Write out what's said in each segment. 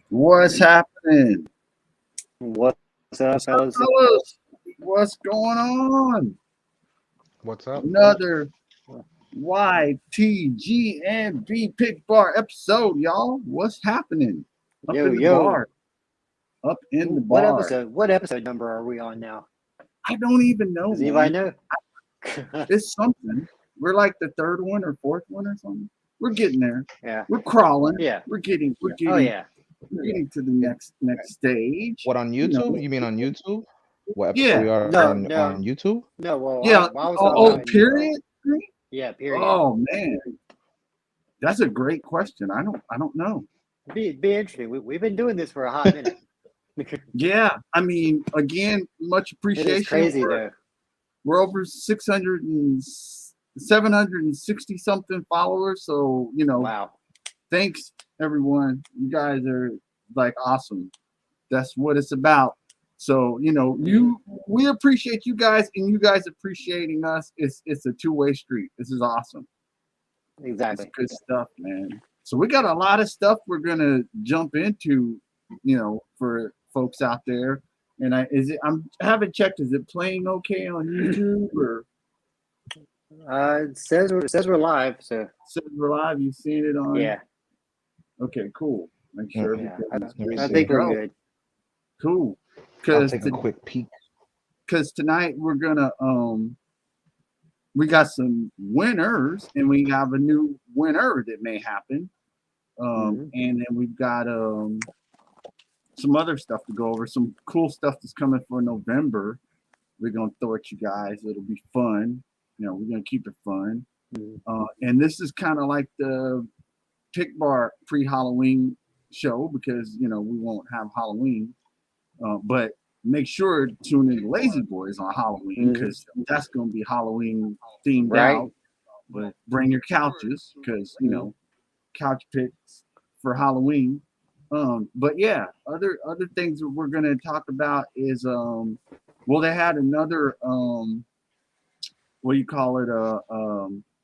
What's happening? What's up, What's up, fellas? fellas? What's going on? What's up? Another YTG&B Pic Bar episode, y'all. What's happening? Up Yo, in the yo. bar. Up in the What bar. episode? What episode number are we on now? I don't even know, Does anybody man. know? It's something. We're like the third one or fourth one or something. We're getting there. Yeah. We're crawling. Yeah. We're getting. Oh yeah. We're getting to the next stage. What on You know. YouTube? You mean on YouTube? What episode we Yeah. are No, on no, YouTube? no. Well, Yeah. I was talking Oh, about period. yeah, period. Oh man, that's a great question. I don't know. Be interesting. We've been doing this for a hot minute. Yeah, I mean, again, much It is appreciation. crazy though. We're over 600 and 760 something followers. So, Wow. thanks everyone. You guys are like awesome. That's what it's about. So, we appreciate you guys and you guys appreciating us. It's a two-way street. This is awesome. It's Exactly. good stuff, man. So we got a lot of stuff we're gonna jump into, for folks out there. And I haven't checked. Is it playing okay on YouTube or It says we're live, so says we're live? You seen it on? yeah. Okay, cool. Make sure Yeah. everything's Let me good I to think we're go. good. Cool. I'll Because take a quick peek. tonight we're gonna we got some winners and we have a new winner that may happen. And then we've got some other stuff to go over, some cool stuff that's coming for November. We're gonna throw at you guys. It'll be fun. We're gonna keep it fun. And this is kind of like the Pic Bar pre-Halloween show because we won't have Halloween, but make sure to tune in to Lazy Boys on Halloween because that's gonna be Halloween themed Right. out. But bring your couches because couch picks for Halloween. But yeah, other things that we're gonna talk about is well they had another what do you call it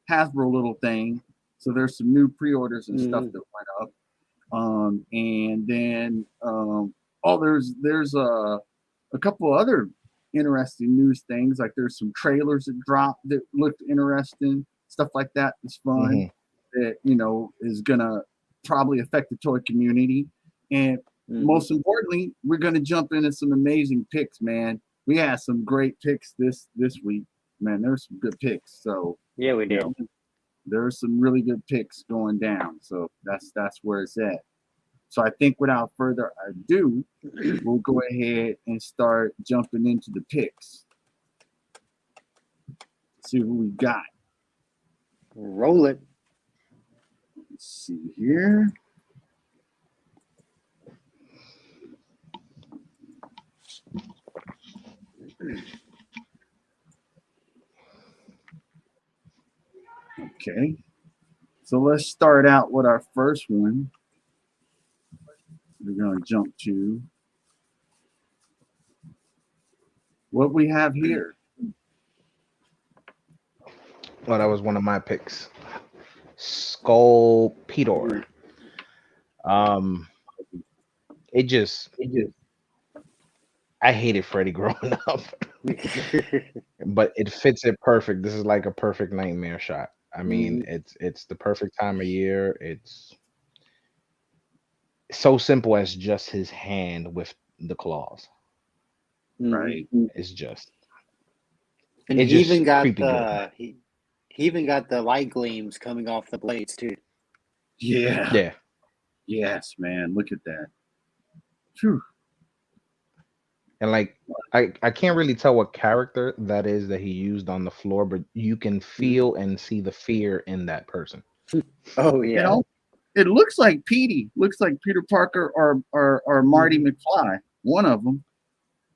Hasbro little thing. So there's some new pre-orders and stuff that went up. And then there's a couple other interesting news things like there's some trailers that dropped that looked interesting, stuff like that is fun. That is gonna probably affect the toy community. And most importantly, we're gonna jump into some amazing picks, man. We had some great picks this week, man. There's some good picks. So Yeah, we you did. know, there's some really good picks going down. So that's where it's at. So I think without further ado, we'll go ahead and start jumping into the picks. See who we got. Roll it. Let's see here. Okay. So let's start out with our first one. We're going to jump to what we have here. Well, that was one of my picks. Skull Peter. It just I hated Freddy growing up, but it fits it perfect. This is like a perfect nightmare shot. I mean, it's the perfect time of year. It's so simple as just his hand with the claws. Right. It's just And it's he just even got creepy good. the he even got the light gleams coming off the blades too. Yeah. Yeah. Yes, man. Look at that. Phew. And like I can't really tell what character that is that he used on the floor, but you can feel and see the fear in that person. Oh yeah. It looks like Petey. Looks like Peter Parker or Marty McFly. One of them.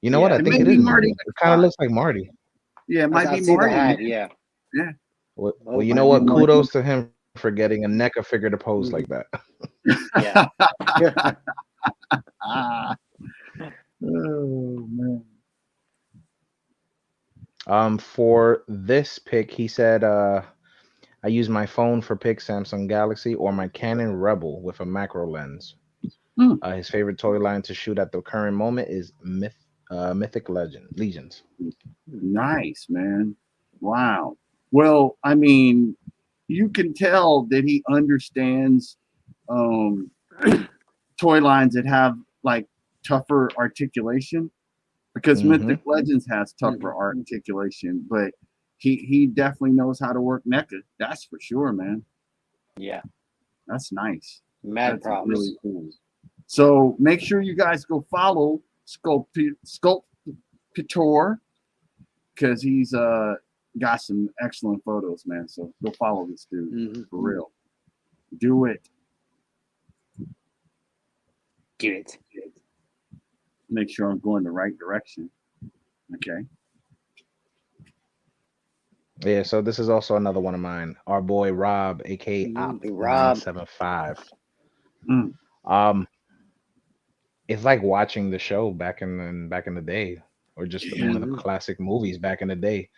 You know what? I Yeah. think It it may is be Marty. Marty It kind of McFly. looks like Marty. Yeah, it might I be see the Marty. hat. Man. Yeah. Yeah. Well, Oh, you might know be what? Marty. Kudos to him for getting a NECA figure to pose like that. Yeah. Ah. Oh man. For this pick, he said, I use my phone for pick Samsung Galaxy or my Canon Rebel with a macro lens. His favorite toy line to shoot at the current moment is Mythic Legions. Nice, man. Wow. Well, I mean, you can tell that he understands um, toy lines that have like tougher articulation because Mythic Legends has tougher articulation, but he definitely knows how to work NECA. That's for sure, man. Yeah. That's nice. Mad That's props. really cool. So make sure you guys go follow Sculptor because he's got some excellent photos, man. So go follow this dude for real. Do it. Do it. Make sure I'm going the right direction. Okay. Yeah, so this is also another one of mine. Our boy Rob, aka Rob. Op975. It's like watching the show back in the day, or just one of the classic movies back in the day.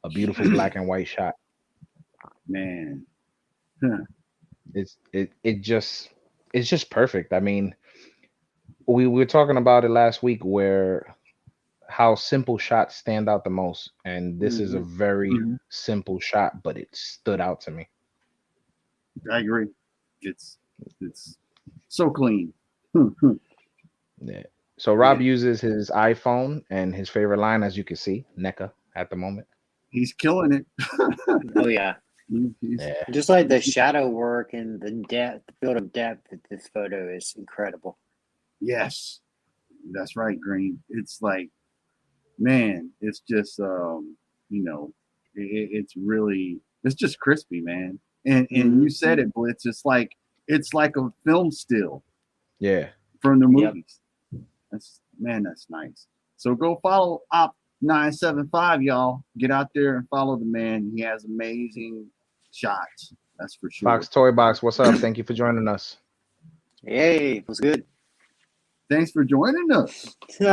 A beautiful black and white shot. Man. It's just perfect. I mean, we were talking about it last week where how simple shots stand out the most, and this is a very simple shot, but it stood out to me. I agree. It's so clean. Yeah. So Rob uses his iPhone, and his favorite line, as you can see, NECA at the moment. He's killing it. Oh yeah. Yeah. Just like the shadow work and the build of depth that this photo is incredible. Yes, that's right, Green. It's like, man, it's just it's just crispy, man. And you said it, Blitz. It's like a film still. Yeah. From the movies. That's nice. So go follow Op975, y'all. Get out there and follow the man. He has amazing shots. That's for sure. Fox Toy Box, what's up? Thank you for joining us. Hey, what's good? Thanks for joining us. We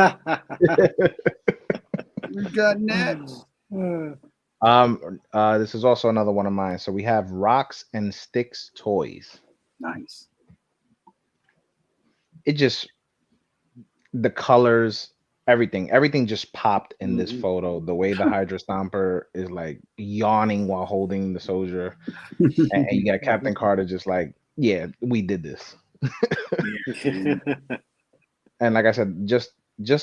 got next. This is also another one of mine. So we have Rocks and Sticks Toys. Nice. It just, the colors, everything just popped in this photo. The way the Hydra Stomper is like yawning while holding the soldier, and you got Captain Carter just like, yeah, we did this. And like I said, just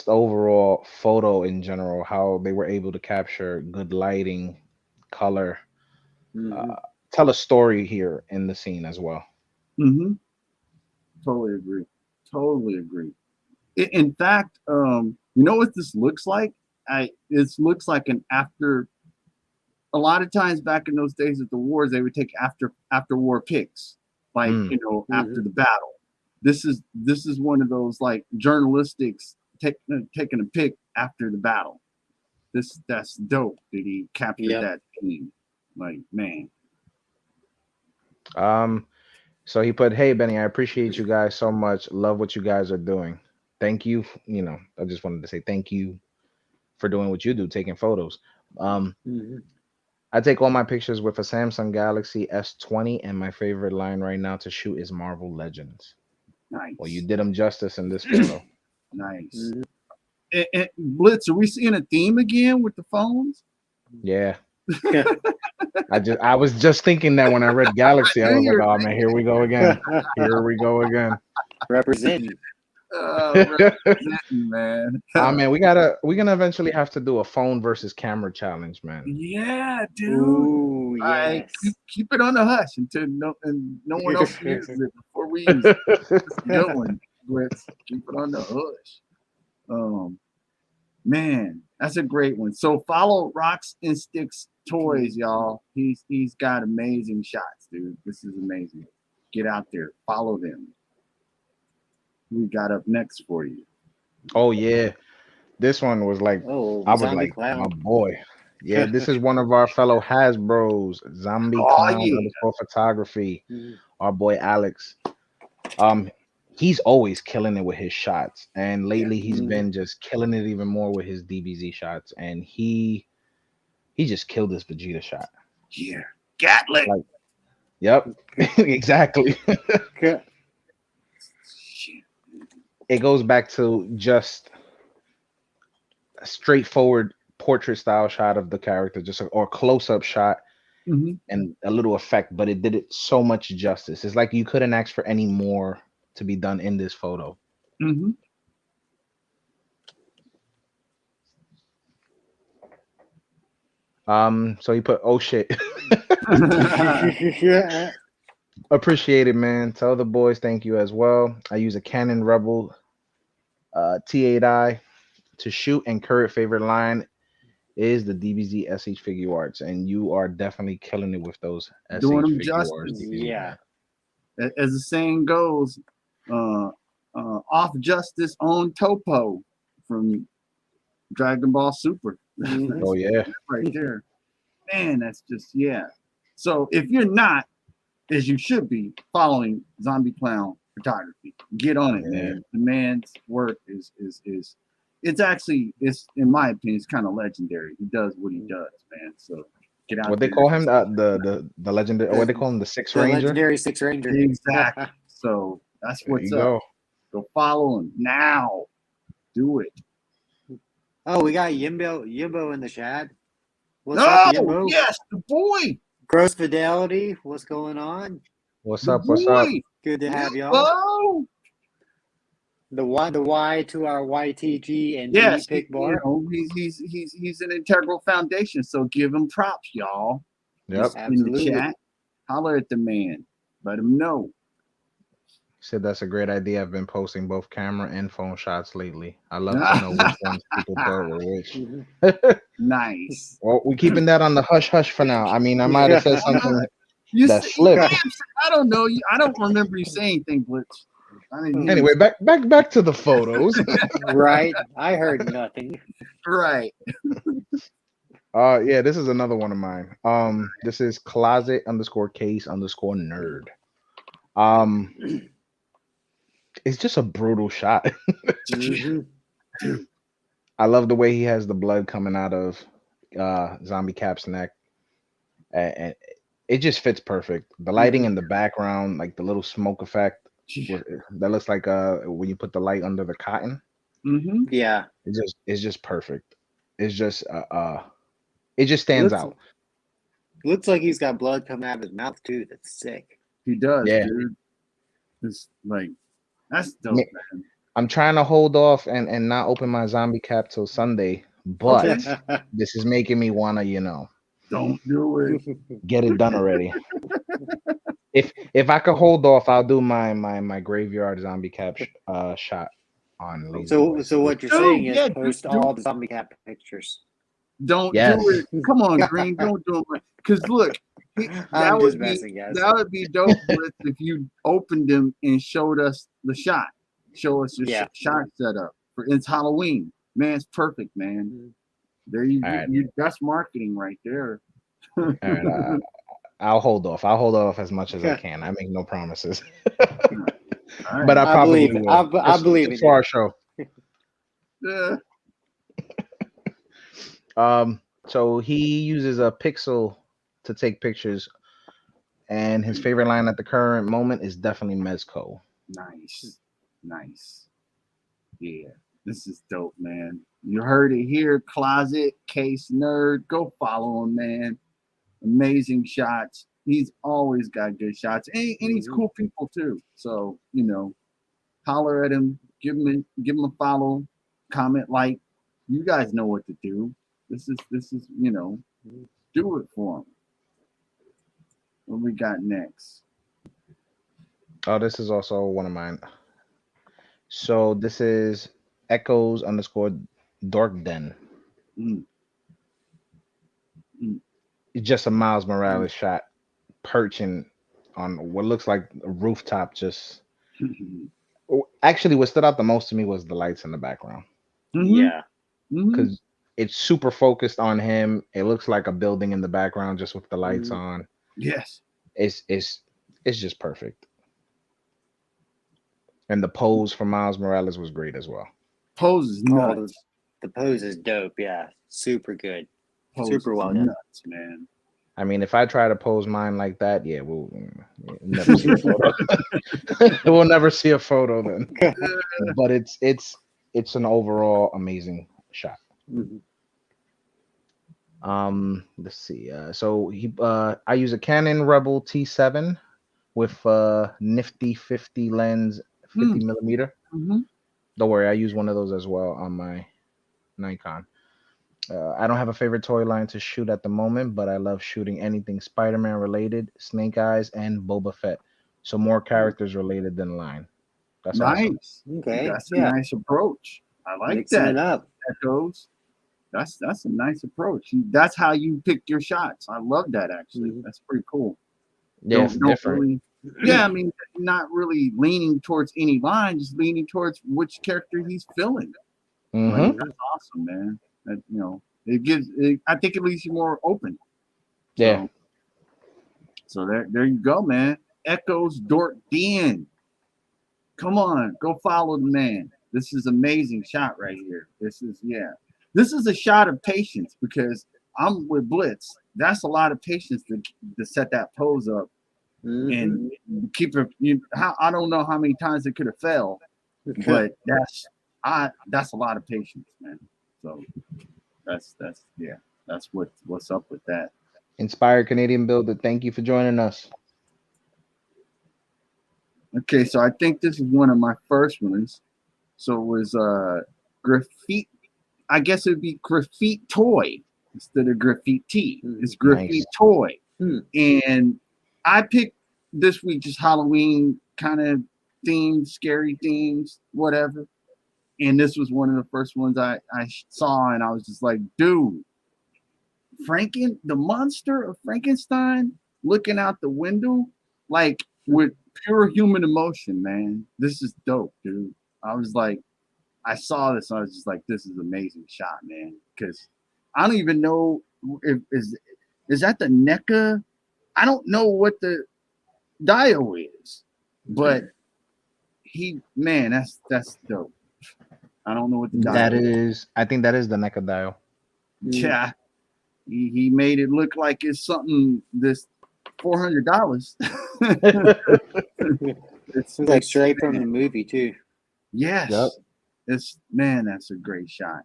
overall photo in general, how they were able to capture good lighting, color, tell a story here in the scene as well. Totally agree. In fact, you know what this looks like? This looks like an after. A lot of times back in those days at the wars, they would take after war pics, like after the battle. This is one of those like journalistics taking a pic after the battle. That's dope that he captured that scene. Like, man. So he put, "Hey Benny, I appreciate you guys so much. Love what you guys are doing. Thank you. I just wanted to say thank you for doing what you do, taking photos. I take all my pictures with a Samsung Galaxy S20, and my favorite line right now to shoot is Marvel Legends." Nice. Well, you did them justice in this photo. Nice. And Blitz, are we seeing a theme again with the phones? Yeah. I was just thinking that when I read Galaxy, I was like, oh man, here we go again. Representing. Representing, man. Oh man, we're gonna eventually have to do a phone versus camera challenge, man. Yeah, dude. Ooh, yes. Keep it on the hush until no one else uses it before we use it. It's a good one. Let's keep it on the hush. Man, that's a great one. So follow Rocks and Sticks Toys, y'all. He's got amazing shots, dude. This is amazing. Get out there, follow them. We got up next for you. Oh yeah, this one was like, I was like, Clown. my boy. Yeah, this is one of our fellow Hasbros, Zombie Clown underscore photography. Our boy Alex. He's always killing it with his shots, and lately he's been just killing it even more with his DBZ shots, and he just killed this Vegeta shot. Yeah, Gatling. Yep, exactly. Shit. it goes back to just a straightforward portrait style shot of the character, just or close up shot Mm-hmm. and a little effect, but it did it so much justice. It's like you couldn't ask for any more to be done in this photo. Mm-hmm. So he put, oh shit. Yeah. Appreciate it, man. Tell the boys thank you as well. I use a Canon Rebel T8i to shoot, and current favorite line is the DBZ SH Figure Arts, and you are definitely killing it with those Doing SH them Figure Arts. justice. Yeah. As the saying goes, off justice on Topo from Dragon Ball Super. Mhm. Oh yeah. Right there. Man, that's just, yeah. So if you're not, as you should be, following Zombie Clown Photography, get on it, Yeah. man. The man's work is it's actually, it's in my opinion, it's kind of legendary. He does what he does, man. So get out What they there. call him, the legendary, what they call him, the Six The Ranger. legendary Six Ranger. Exactly. So that's There what's you up. go. Go follow him now. Do it. Oh, we got Yimbo in the chat. What's up, Oh, Yimbo? yes, the boy. Grosse Fidelity. What's going on? What's The up? What's up? boy. Good to have y'all. Oh, The Y to our YTG and yes. Pic You Bar. know, he's an integral foundation. So give him props, y'all. Yep. Just in the Absolutely. chat. Holler at the man. Let him know. Said that's a great idea. I've been posting both camera and phone shots lately. I love to know which ones people thought were which. Mhm. Nice. Well, we're keeping that on the hush hush for now. I mean, I might have said something You that say, slipped. I don't know. I don't remember you saying anything, Blitz. I didn't hear Anyway, you. back to the photos. Right. I heard nothing. Right. Yeah, this is another one of mine. This is closet_case_nerd. It's just a brutal shot. Mhm. I love the way he has the blood coming out of Zombie Cap's neck, and it just fits perfect. The lighting in the background, like the little smoke effect, that looks like when you put the light under the cotton. Mm-hmm. Yeah. It's just perfect. It's just it just stands out. Looks like he's got blood coming out of his mouth too. That's sick. He does, Yeah. dude. It's like, that's dope, man. I'm trying to hold off and not open my Zombie Cap till Sunday, but this is making me wanna, Don't do it. get it done already. If I could hold off, I'll do my graveyard Zombie Cap shot on Lazy Boy. So what you're Dude, saying is yeah, post dude. all the zombie cap pictures. Don't Yes. do it. Come on, Green. Don't do it. Because look, that I'm would just be messing, guys. that would be dope Blitz, if you opened them and showed us the shot. Show us your Yeah. shot setup. It's Halloween. Man, it's perfect, man. There you All right. that's marketing right there. All right, I'll hold off. I'll hold off as much as I can. I make no promises, All right. but I probably believe it. will. I believe Just in for you. our show. So he uses a pixel to take pictures, and his favorite line at the current moment is definitely Mezco. Nice. Yeah, this is dope, man. You heard it here, Closet Case Nerd. Go follow him, man. Amazing shots. He's always got good shots, and he's cool people too. So holler at him, give him a follow, comment, like. You guys know what to do. This is do it for him. What we got next? Oh, this is also one of mine. So this is Echoes_Dark Den. Mm. It's just a Miles Morales shot, perching on what looks like a rooftop. Just actually, what stood out the most to me was the lights in the background. Yeah. Because it's super focused on him. It looks like a building in the background just with the lights on. Yes. It's just perfect. And the pose for Miles Morales was great as well. Pose is nuts. The pose is dope. Yeah. Super good. Pose Super is well done. nuts, man. I mean, if I try to pose mine like that, yeah, we'll never see a photo. We'll never see a photo then. But it's an overall amazing shot. Mhm. Let's see. I use a Canon Rebel T7 with nifty 50 lens, 50 Mm, millimeter. mhm. Don't worry, I use one of those as well on my Nikon. I don't have a favorite toy line to shoot at the moment, but I love shooting anything Spider-Man related, Snake Eyes, and Boba Fett. So more characters related than line. That's awesome. Nice. Okay. That's a Yeah. nice approach. I like Mixing that. it up. Echoes. That's a nice approach. That's how you pick your shots. I love that actually. Mhm. That's pretty cool. Yeah, it's Don't different. really. Yeah, I mean, not really leaning towards any line, just leaning towards which character he's feeling. Like Mm-hmm. that's awesome, man. That, it gives. I think it leaves you more open. Yeah. So there you go, man. Echoes Dort Den. Come on, go follow the man. This is amazing shot right here. This is a shot of patience because I'm with Blitz. That's a lot of patience to set that pose up Mhm. and keep it. I don't know how many times it could have fell, but that's a lot of patience, man. So that's what's up with that. Inspired Canadian Builder, thank you for joining us. Okay, so I think this is one of my first ones. So it was graffiti. I guess it would be graffiti toy instead of graffiti. It's graffiti Nice. toy. Hmm. And I picked this week just Halloween kind of themes, scary themes, whatever. And this was one of the first ones I saw, and I was just like, dude, the monster of Frankenstein looking out the window, like with pure human emotion, man. This is dope, dude. I was like, I saw this, and I was just like, this is amazing shot, man. Because I don't even know if is that the NECA? I don't know what the Dio is, but that's dope. I don't know what the That Dio is. is, I think that is the NECA dial. Yeah, he made it look like it's something this $400. It's like straight from the movie too. Yes. Yep. That's a great shot.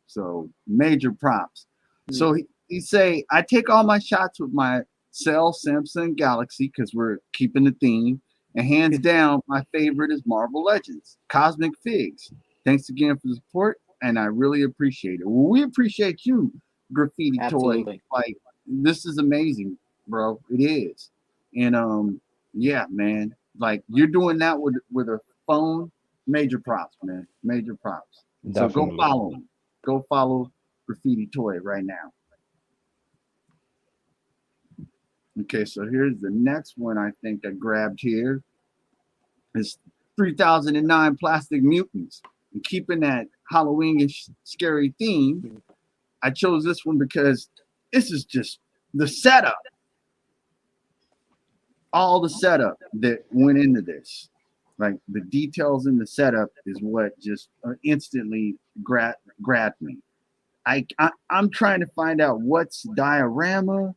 So major props. Mm. So he say, I take all my shots with my cell Samsung Galaxy because we're keeping the theme. And hands down, my favorite is Marvel Legends, Cosmic Figs. Thanks again for the support, and I really appreciate it. Well, we appreciate you, Graffiti Absolutely. Toy. Like, this is amazing, bro. It is. And yeah, man. Like you're doing that with a phone. Major props, man. Major props. So go Definitely. follow him. Go follow Graffiti Toy right now. Okay, so here's the next one I think I grabbed here. It's 3009 Plastic Mutants. And keeping that Halloween-ish scary theme, I chose this one because this is just the setup. All the setup that went into this. Like the details in the setup is what just instantly grabbed me. I'm trying to find out what's diorama,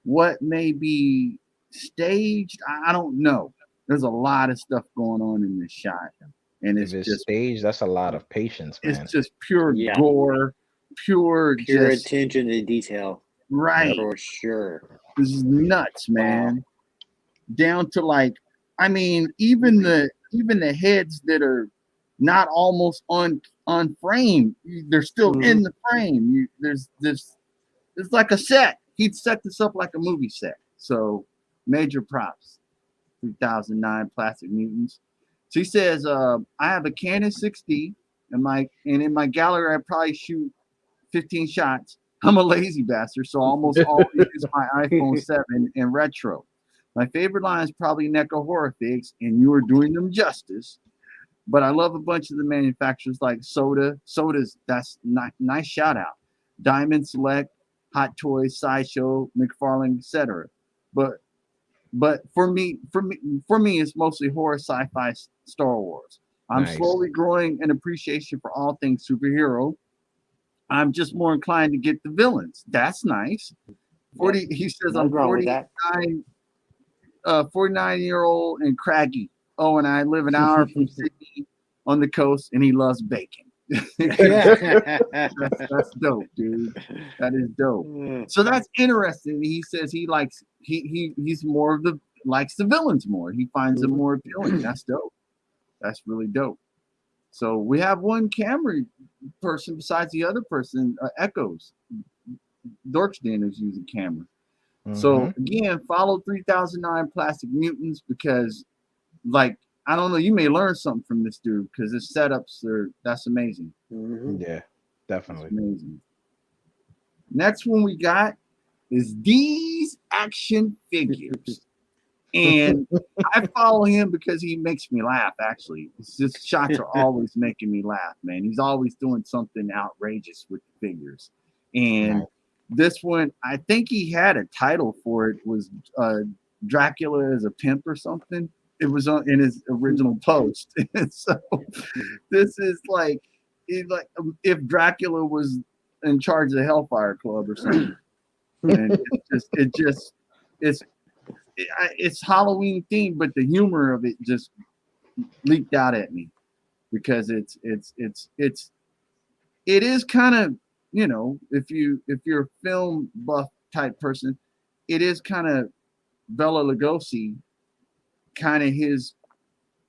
what may be staged. I don't know. There's a lot of stuff going on in this shot, and If it's staged, that's a lot of patience, man. it's just pure Yeah. gore, pure just attention to detail. right. For sure. This is nuts, man. Down to like, I mean, even the heads that are not almost on frame, they're still in the frame. There's this. It's like a set. He'd set this up like a movie set. So major props. 2009 Plastic Mutants. So he says, I have a Canon 6D and in my gallery I probably shoot 15 shots. I'm a lazy bastard, so I almost always use my iPhone 7 and retro. My favorite line is probably NECA Horror Figs, and you are doing them justice. But I love a bunch of the manufacturers like Soda's, that's nice shout out. Diamond Select, Hot Toys, Sideshow, McFarlane, etc. But for me, it's mostly horror, sci-fi, Star Wars. I'm Nice. slowly growing an appreciation for all things superhero. I'm just more inclined to get the villains. That's nice. 40. He says Nothing I'm wrong with that. 49-year-old and craggy. Oh, and I live an hour from Sydney on the coast, and he loves bacon. That's dope, dude. That is dope. So that's interesting. He says he likes he's more of the likes the villains more. He finds them more appealing. That's dope. That's really dope. So we have one camera person besides the other person. Echoes. Dorkden is using camera. So again, follow 3009 Plastic Mutants because, like, I don't know, you may learn something from this dude because his setups that's amazing. Yeah, definitely. That's amazing. Next one we got is these action figures. And I follow him because he makes me laugh, actually. His shots are always making me laugh, man. He's always doing something outrageous with the figures. And this one, I think he had a title for it, was Dracula as a Pimp or something. It was in his original post. And so this is like if Dracula was in charge of the Hellfire Club or something. And it's Halloween themed, but the humor of it just leaped out at me because it is kind of, you know, if you're a film buff type person, it is kind of Bela Lugosi, kind of his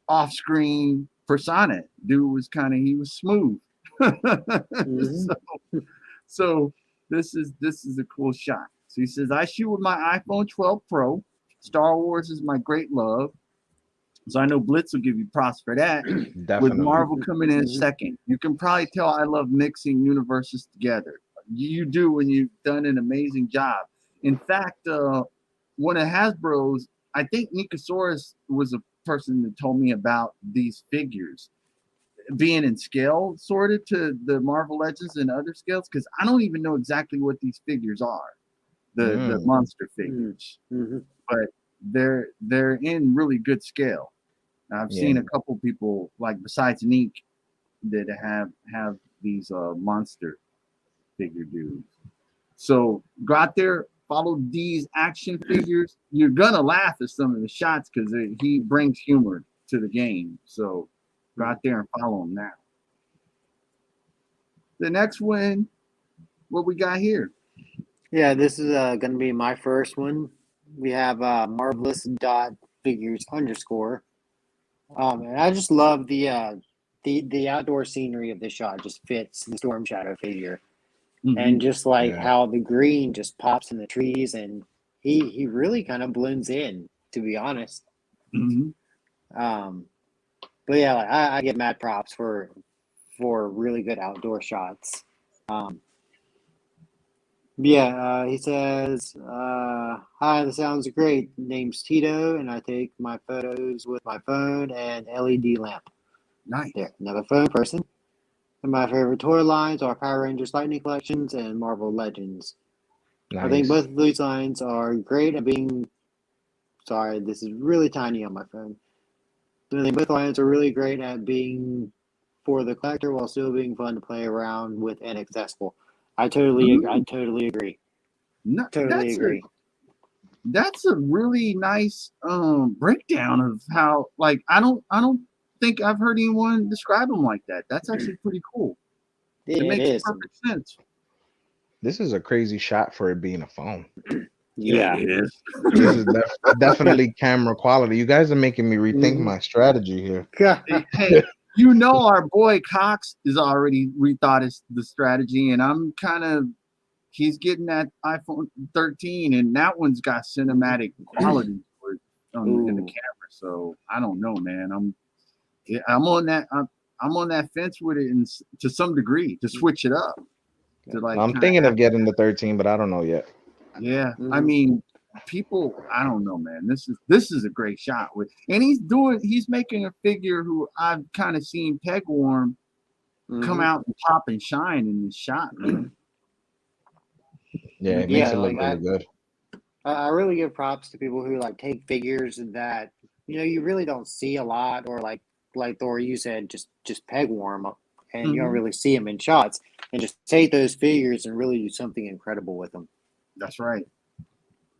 off-screen persona. Dude was he was smooth. So this is a cool shot. So he says, I shoot with my iPhone 12 Pro. Star Wars is my great love. So I know Blitz will give you props for that. Definitely. With Marvel coming in second. You can probably tell I love mixing universes together. You do, and you've done an amazing job. In fact, one of Hasbro's, I think Nikosaurus was a person that told me about these figures being in scale sorted to the Marvel Legends and other scales, because I don't even know exactly what these figures are, the monster figures. But they're in really good scale. I've seen a couple people, like besides Neek, that have these monster figure dudes. So go out there, follow these action figures. You're gonna laugh at some of the shots because he brings humor to the game. So go out there and follow him now. The next one, what we got here? Yeah, this is going to be my first one. We have marvelous dot figures _ and I just love the outdoor scenery of the shot. Just fits the Storm Shadow figure, and just like how the green just pops in the trees, and he really kind of blends in, to be honest. But yeah, like, I give mad props for really good outdoor shots. He says, hi, this sounds great. Name's Tito, and I take my photos with my phone and LED lamp. Nice. There, another phone person. And my favorite toy lines are Power Rangers Lightning Collections and Marvel Legends. Nice. I think both of these lines are great at being... Sorry, this is really tiny on my phone. I think both lines are really great at being for the collector while still being fun to play around with and accessible. I totally agree. No, Totally agree. That's a really nice breakdown of how, like, I don't think I've heard anyone describe them like that. That's actually pretty cool. It makes perfect sense. This is a crazy shot for it being a phone. Yeah, it is. This is definitely camera quality. You guys are making me rethink my strategy here. Hey, you know our boy Cox is already rethought the strategy, and I'm he's getting that iPhone 13, and that one's got cinematic quality in the camera. So I don't know, man. I'm on that fence with it, to some degree, to switch it up. I'm thinking of getting the 13, but I don't know yet. Yeah, I mean, people, I don't know, man. This is a great shot and he's making a figure who I've kind of seen peg warm come out and pop and shine in this shot, man. Yeah, it makes it look really good. I really give props to people who like take figures that you really don't see a lot, or like Thor, you said, just peg warm up, and you don't really see them in shots, and just take those figures and really do something incredible with them. That's right.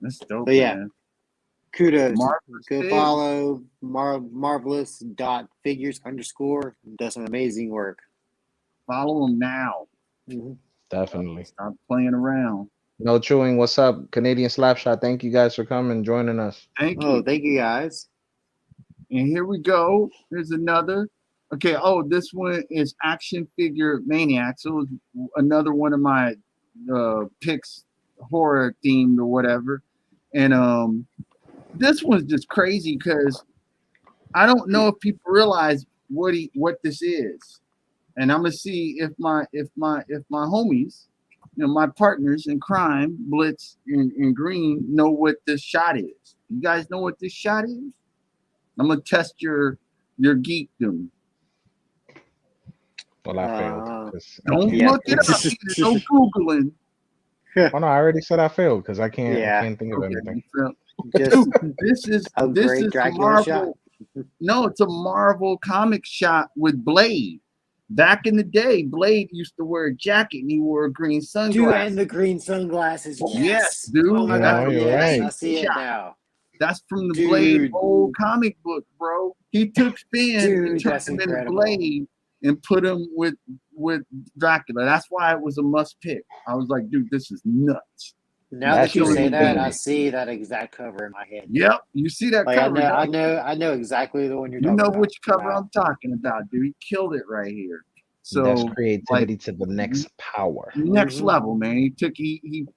That's dope, But yeah. man. Kudos. Marvelous Go Figs. follow marvelous.figures_. Does some amazing work. Follow them now. Definitely. Stop playing around. No chewing. What's up, Canadian Slapshot? Thank you guys for coming, joining us. Thank Oh, you. thank you guys. And here we go. Here's another. Okay. Oh, this one is Action Figure Maniac. So it was another one of my picks, horror themed or whatever. And this one's just crazy because I don't know if people realize what this is. And I'm gonna see if my homies, my partners in crime, Blitz and Green, know what this shot is. You guys know what this shot is? I'm gonna test your geekdom. Well, I failed. 'Cause I Don't can't. look it up either. No Googling. Oh no, I already said I failed because I can't. Yeah. I can't think of anything. Just This is a this great is Dracula shot. Marvel. No, it's a Marvel comic shot with Blade. Back in the day, Blade used to wear a jacket and he wore a green Dude, sunglasses. and the green sunglasses. Yes, dude. Oh my You god, know, you're yes. right. I see it Shot. now. That's from the Blade Dude. old comic book, bro. He took Finn and Dude, turned that's him into incredible. Blade and put him with Dracula. That's why it was a must pick. I was like, dude, this is nuts. Now That's that you say pretty that, cool. I see that exact cover in my head. Yep, you see that Like cover. I know exactly the one you're You talking know about. which cover Wow. I'm talking about, dude. He killed it right here. So That's like creativity to the next power. next level, man. He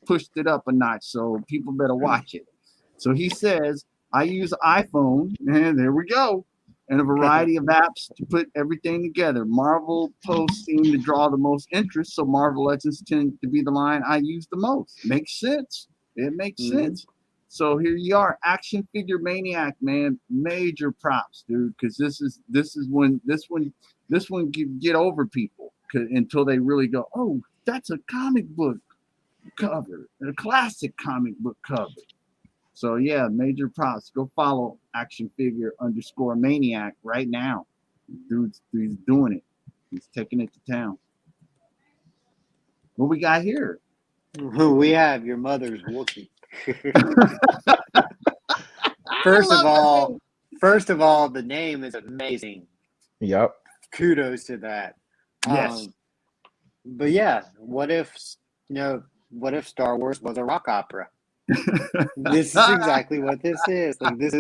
pushed it up a notch. So people better watch it. So he says, I use iPhone, and there we go, and a variety of apps to put everything together. Marvel posts seem to draw the most interest, so Marvel Legends tend to be the line I use the most. Makes sense. It makes sense. So here you are, Action Figure Maniac, man. Major props, dude, because this is when this one can get over people until they really go, oh, that's a comic book cover, a classic comic book cover. So yeah, major props. Go follow Action Figure _Maniac right now. He's doing it. He's taking it to town. What we got here? We have your mother's Wookiee. First of all, the name is amazing. Yep. Kudos to that. Yes. But yeah, what if Star Wars was a rock opera? This is exactly what this is. Like this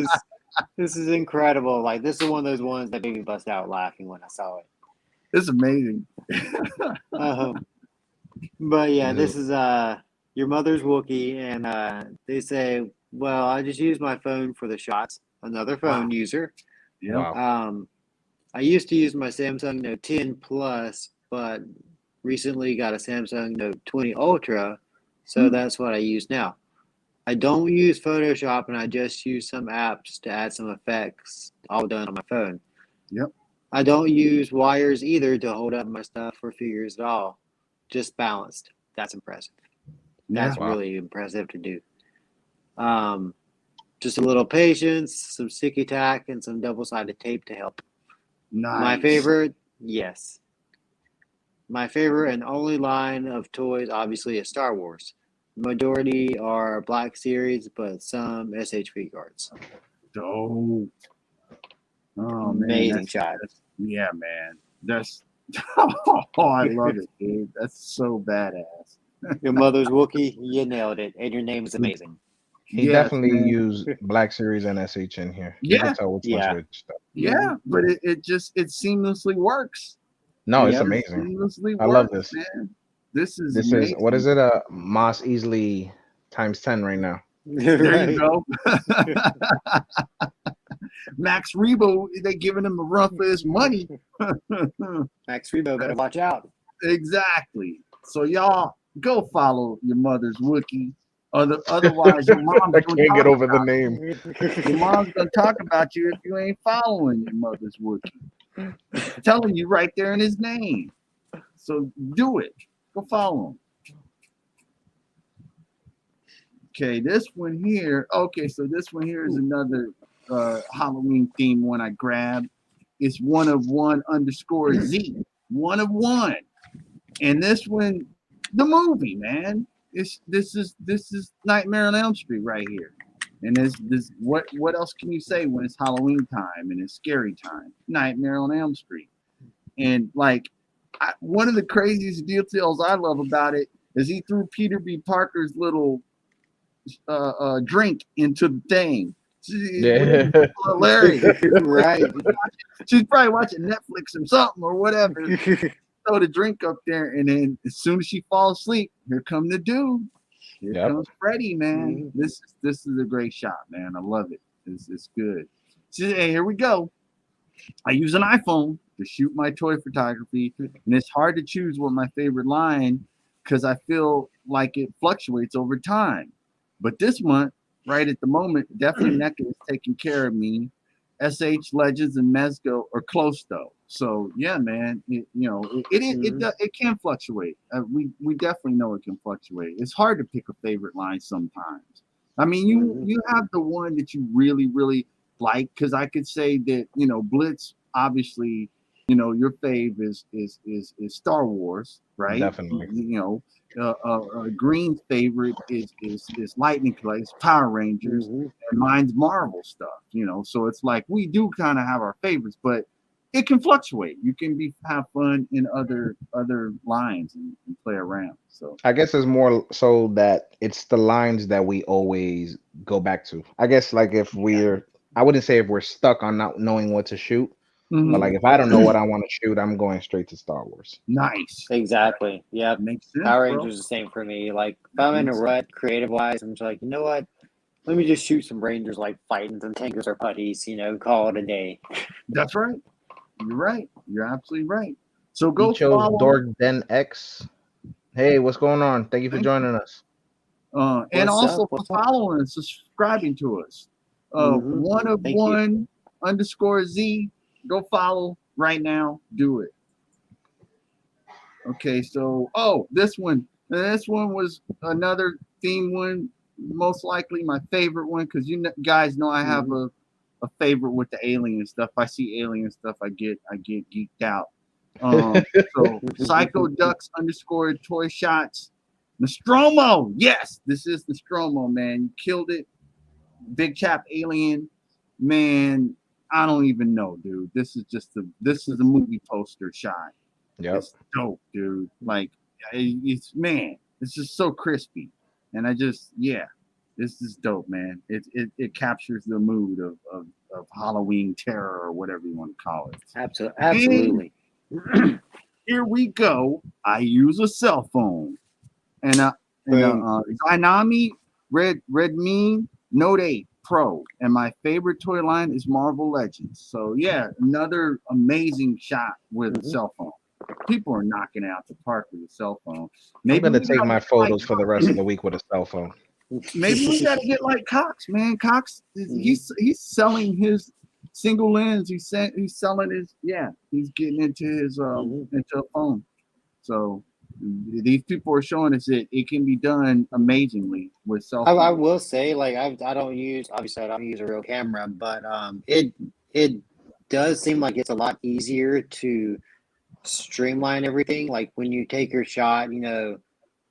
is incredible. Like this is one of those ones that made me bust out laughing when I saw it. It's amazing. But yeah, this is your mother's Wookiee, and they say, well, I just use my phone for the shots. Another phone user. Yeah. Wow. I used to use my Samsung Note 10 Plus, but recently got a Samsung Note 20 Ultra, so that's what I use now. I don't use Photoshop, and I just use some apps to add some effects, all done on my phone. Yep. I don't use wires either to hold up my stuff or figures at all. Just balanced. That's impressive. That's really impressive to do. Just a little patience, some sticky tack, and some double-sided tape to help. Nice. My favorite, yes. My favorite and only line of toys, obviously, is Star Wars. Majority are Black Series, but some SHV cards. Oh, Amazing shot. Yeah, man. That's oh, I love it, dude. That's so badass. Your mother's Wookiee, you nailed it, and your name is amazing. He definitely used Black Series and SH in here. You can tell which one's which stuff. Yeah, but it seamlessly works. No, it's amazing. I love this. Man. This is what is it? Moss easily times 10 right now. There you go. Max Rebo, they giving him a run for his money. Max Rebo better watch out. Exactly. So y'all go follow your mother's Wookiee. Otherwise, your mom's I can't get over the name. Your mom's gonna talk about you if you ain't following your mother's Wookiee. I'm telling you right there in his name. So do it. Go follow him. Okay, this one here. Okay, so this one here is another Halloween theme one I grabbed. It's 1of1_Z. 1 of 1. And this one, the movie, man. this is Nightmare on Elm Street right here. And this what else can you say when it's Halloween time and it's scary time? Nightmare on Elm Street. And like one of the craziest details I love about it is he threw Peter B. Parker's little drink into the thing. Yeah. Hilarious. Right. She's probably watching Netflix or something or whatever. Throw the drink up there, and then as soon as she falls asleep, here come the dude. Here Yep. comes Freddy, man. This is a great shot, man. I love it. It's good. So, hey, here we go. I use an iPhone to shoot my toy photography, and it's hard to choose what my favorite line because I feel like it fluctuates over time. But this month, right at the moment, definitely NECA is taking care of me. SH Legends and Mezco are close though. So yeah, man, it can fluctuate. We definitely know it can fluctuate. It's hard to pick a favorite line sometimes. I mean, you have the one that you really like, because I could say that Blitz, obviously, your fave is Star Wars, right? Definitely. Green's favorite is Lightning Clays, Power Rangers, and mine's Marvel stuff. So it's like we do kind of have our favorites, but it can fluctuate. You can have fun in other lines and play around. So I guess it's more so that it's the lines that we always go back to. I guess like if I wouldn't say if we're stuck on not knowing what to shoot, but like if I don't know what I want to shoot, I'm going straight to Star Wars. Nice. Exactly. Yeah. Makes sense. Power bro. Rangers the same for me. Like if I'm in a rut creative wise, I'm just like, you know what? Let me just shoot some Rangers like fighting some tankers or putties, call it a day. That's right. You're right. You're absolutely right. So go He chose follow. Dork Den X. Hey, what's going on? Thank you for joining us. And also for What's up? following and subscribing to us. One of Thank you. one _Z. Go follow right now. Do it. Okay, so this one was another theme one. Most likely my favorite one, because guys know I have a favorite with the alien stuff. If I see alien stuff, I get geeked out. So Psycho Ducks _ toy shots. Nostromo, yes, this is Nostromo, man. You killed it. Big Chap Alien, man. I don't even know, dude. This is a movie poster shot. Yep. It's dope, dude. Like it's just so crispy, and this is dope, man. It captures the mood of Halloween terror or whatever you want to call it. Absolutely. And here we go. I use a cell phone, and Dynami Redmi Note 8 Pro, and my favorite toy line is Marvel Legends. So yeah, another amazing shot with a cell phone. People are knocking out the park with a cell phone. I'm gonna take my photos for the rest of the week with a cell phone. Maybe we gotta get like Cox, man. Cox, he's selling his single lens. He's selling his he's getting into his into a phone. So these people are showing us that it can be done amazingly with cell phones. I will say, like, I don't use a real camera, but it does seem like it's a lot easier to streamline everything. Like when you take your shot,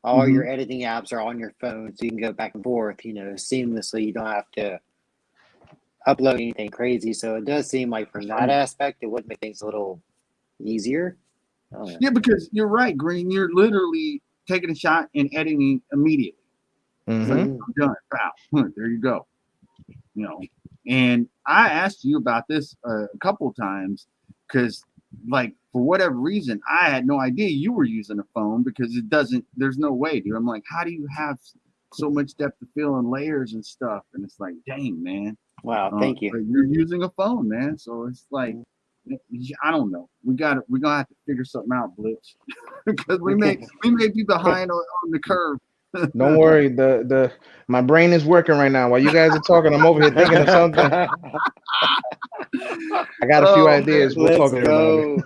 all your editing apps are on your phone, so you can go back and forth, seamlessly. You don't have to upload anything crazy. So it does seem like from that aspect, it would make things a little easier. Yeah, because you're right, Green. You're literally taking a shot and editing immediately. It's like, I'm done. Wow. There you go. And I asked you about this a couple of times because, like, for whatever reason, I had no idea you were using a phone because there's no way, dude. I'm like, how do you have so much depth of field and layers and stuff? And it's like, dang, man. Wow, thank you. But you're using a phone, man. So it's like, I don't know. We're gonna have to figure something out, Blitz, because we may be behind on the curve. Don't worry, my brain is working right now. While you guys are talking, I'm over here thinking of something. I got a few ideas. We'll talk about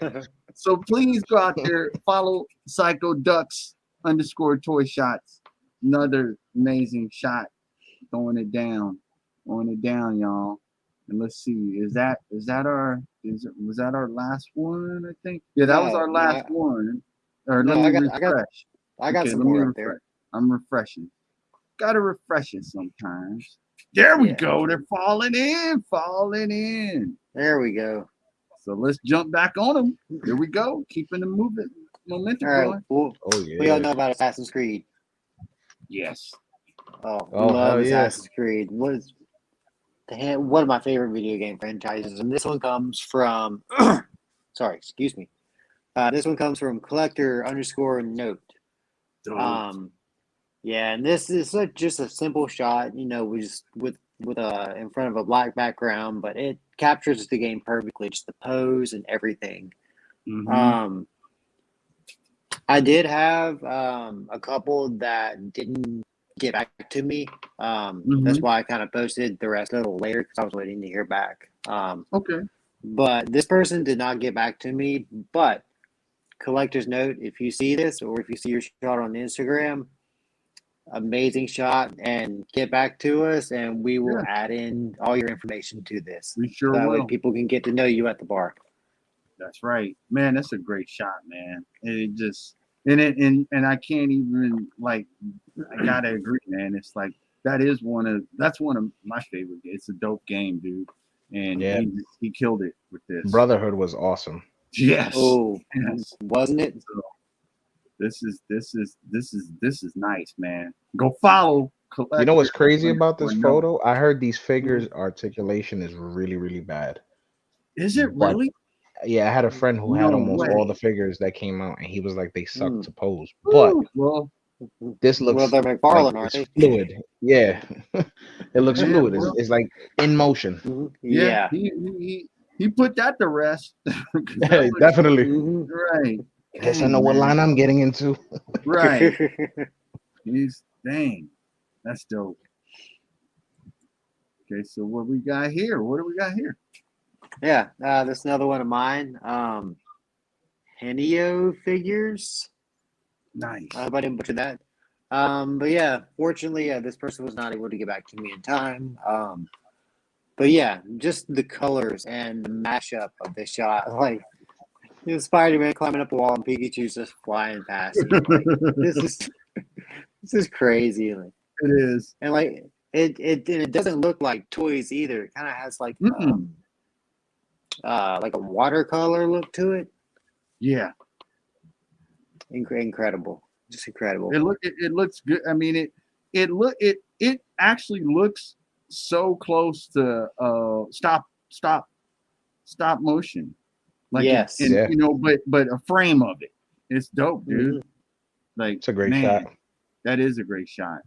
it. So please go out there, follow Psycho Ducks _ toy shots. Another amazing shot, throwing it down, y'all. And let's see, was that our last one? I think. Yeah, that was our last one. Or let me refresh. I got Okay, some let me more up refresh. there. I'm refreshing. Gotta refresh it sometimes. There we go. They're falling in, falling in. There we go. So let's jump back on them. Here we go. Keeping the momentum All right. going. Well, Oh we all yeah. know about Assassin's Creed. Yes. Oh, Oh love hell yeah. Assassin's Creed. One of my favorite video game franchises, and this one comes from. Sorry, excuse me. This one comes from collector_note. Dope. Yeah, and this is just a simple shot, with in front of a black background, but it captures the game perfectly, just the pose and everything. Mm-hmm. I did have a couple that didn't get back to me. That's why I kind of posted the rest a little later because I was waiting to hear back. Okay. But this person did not get back to me. But collector's note, if you see this or if you see your shot on Instagram, amazing shot, and get back to us, and we will add in all your information to this. We sure That way will. people can get to know you at the bar. That's right, man. That's a great shot, man. It just and I can't even I gotta agree, man. It's like that's one of my favorite games. It's a dope game, dude, and Yeah. he killed it with this. Brotherhood was awesome. Yes. Oh, yes. Wasn't it? So this is nice, man. Go follow. You know what's crazy about this _note. photo? I heard these figures articulation is really, really bad. Is it But really? yeah, I had a friend who had No almost way. all the figures that came out, and he was like, they suck to pose. Woo. But Well, this looks they're like McFarlane, aren't it's they? fluid. Yeah, it looks yeah, fluid. well, It's like in motion. Yeah. He put that to rest. That was, Definitely. right. Yes, I Dang, know what man. line I'm getting into. Right. Dang. That's dope. Okay, so what we got here? What do we got here? Yeah, that's another one of mine. Henio figures. Nice. I hope I didn't butcher that. But yeah, fortunately, this person was not able to get back to me in time. But yeah, just the colors and the mashup of the shot, like Spider-Man climbing up a wall and Pikachu's just flying past him. Like, this is crazy. Like, It is. and like it doesn't look like toys either. It kind of has like a watercolor look to it. Yeah. Incredible. Just incredible. It looks good. I mean it actually looks so close to stop motion. Like yes. but a frame of it. It's dope, dude. Mm-hmm. Like It's a great shot. That is a great shot.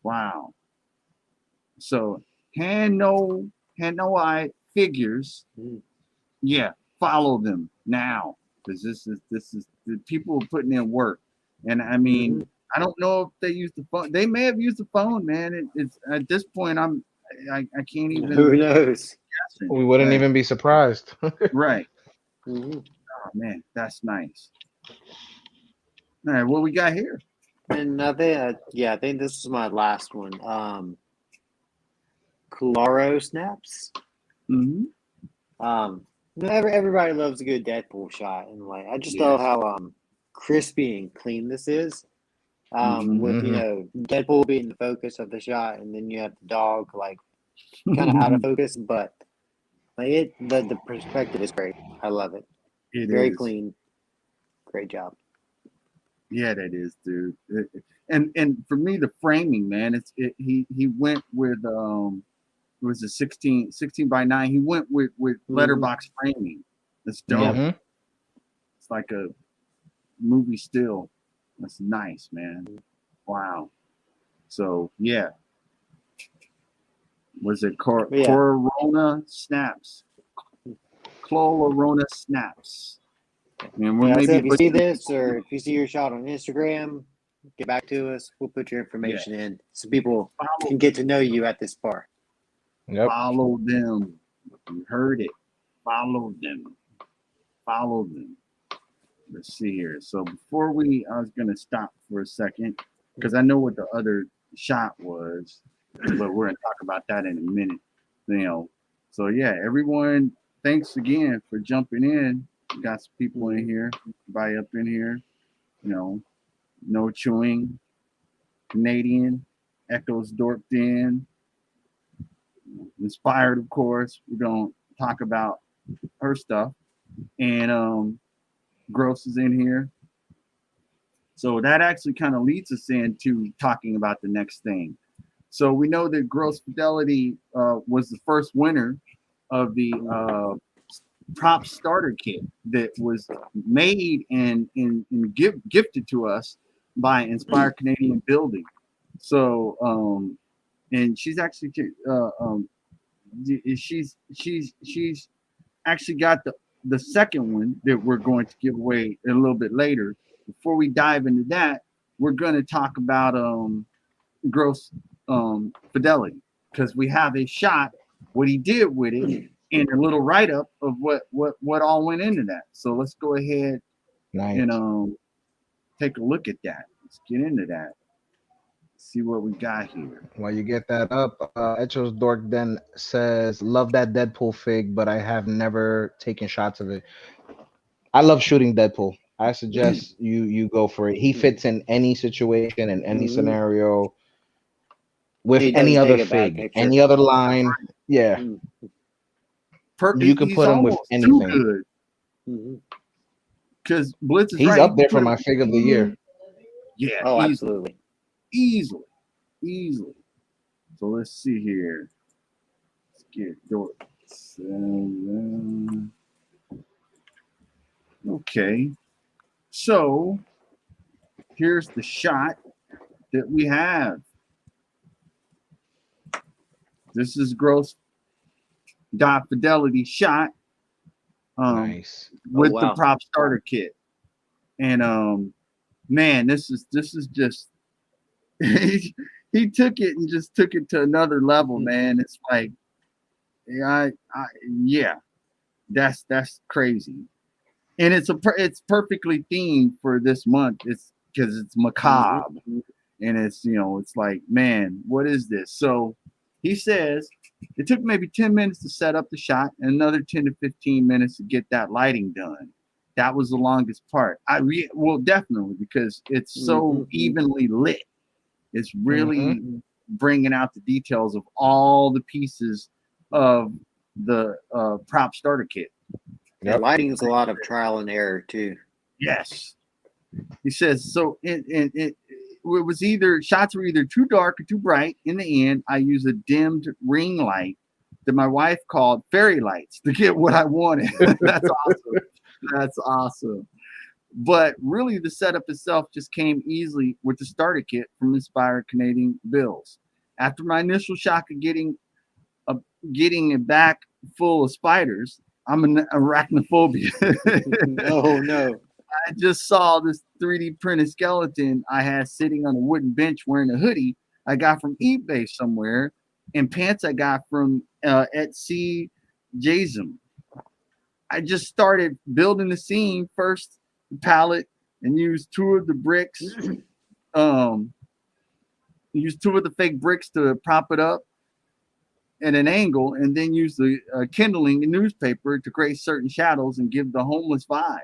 Wow. So Hanoi figures. Yeah, follow them now. Because this is the people are putting in work. And I mean, I don't know if they use the phone. They may have used the phone, man. It's at this point I can't even. Who knows? We wouldn't even be surprised. Right. Mm-hmm. Oh man, that's nice. All right, what we got here? And I think this is my last one. Claro snaps. Everybody loves a good Deadpool shot, and like I just love how crispy and clean this is. With Deadpool being the focus of the shot, and then you have the dog like kind of out of focus, but like the perspective is great. I love it. Very clean. Great job. Yeah, that is, dude. And for me, the framing, man, he went with it was a 16 by 9. He went with letterbox framing. That's dope. It's like a movie still. That's nice, man. Wow. So yeah. Was it Corona Snaps? Chlorona Snaps. And we'll if you see this or if you see your shot on Instagram, get back to us. We'll put your information in so people can get to know you at this bar. Yep. Follow them. You heard it. Follow them. Follow them. Let's see here. So before I was going to stop for a second because I know what the other shot was, but we're going to talk about that in a minute. So yeah, everyone, thanks again for jumping in. We got some people in here, everybody up in here, No chewing, Canadian, echoes dorked in, inspired, of course. We're gonna talk about her stuff, and Gross is in here. So that actually kind of leads us into talking about the next thing. So we know that Grosse Fidelity was the first winner of the prop starter kit that was made and gifted to us by Inspired Canadian Building. So and she's actually she's actually got the second one that we're going to give away a little bit later. Before we dive into that, we're going to talk about Grosse Fidelity, because we have a shot what he did with it and a little write up of what all went into that. So let's go ahead Nice. and take a look at that. Let's get into that. See what we got here. While you get that up, Echo's Dork then says, "Love that Deadpool fig, but I have never taken shots of it." I love shooting Deadpool. I suggest you go for it. He fits in any situation and any scenario with He any doesn't other take a bad fig, picture. any other line. Yeah, you can He's put him with almost too anything. good because Blitz is He's right. up there for my fig of the year. Yeah. Oh, absolutely. Easily. So let's see here. Let's get Dork. Okay. So here's the shot that we have. This is Grosse Fidelity shot Nice. with wow. the prop starter kit. And man, this is just he took it and just took it to another level, man. It's like yeah, that's crazy. And it's perfectly themed for this month. It's because it's macabre. And it's it's like, man, what is this? So he says it took maybe 10 minutes to set up the shot and another 10 to 15 minutes to get that lighting done. That was the longest part. Well, definitely, because it's so evenly lit. It's really bringing out the details of all the pieces of the prop starter kit. Yeah, lighting is a lot of trial and error too. Yes. He says so. It was either shots were either too dark or too bright. In the end, I used a dimmed ring light that my wife called fairy lights to get what I wanted. That's awesome. That's awesome. But really, the setup itself just came easily with the starter kit from Inspired Canadian Bills. After my initial shock of getting it back full of spiders, I'm an arachnophobia. Oh no. I just saw this 3D printed skeleton I had sitting on a wooden bench wearing a hoodie I got from eBay somewhere and pants I got from Etsy Jasm. I just started building the scene first, the palette, and used two of the bricks. Used two of the fake bricks to prop it up at an angle, and then use the kindling newspaper to create certain shadows and give the homeless vibe.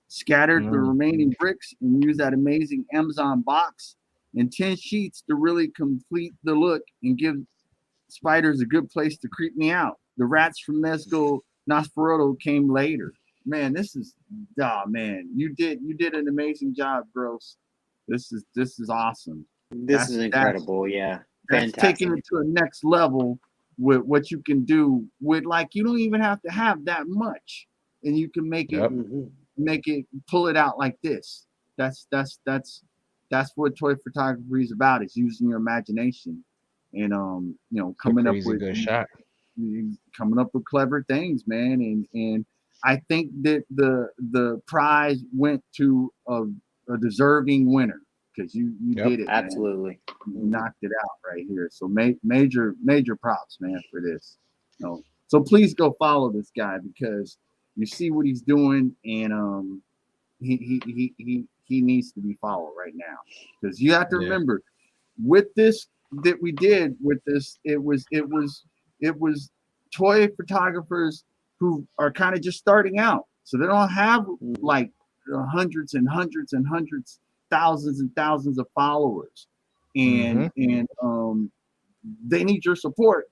Scattered the remaining bricks and used that amazing Amazon box and 10 sheets to really complete the look and give spiders a good place to creep me out. The rats from Nosferatu came later. Man, this is man, you did an amazing job, Gross. This is awesome. This is incredible. Yeah. That's taking it to a next level with what you can do with, like, you don't even have to have that much and you can make it pull it out like this. That's what toy photography is about, is using your imagination and coming up with good shot. Coming up with clever things, man. And I think that the prize went to a deserving winner, because you did it, absolutely, man. You knocked it out right here. So major props, man, for this. So please go follow this guy, because you see what he's doing, and he needs to be followed right now, because you have to remember, with this that we did with this, it was toy photographers who are kind of just starting out, so they don't have like hundreds and hundreds and hundreds thousands and thousands of followers, and they need your support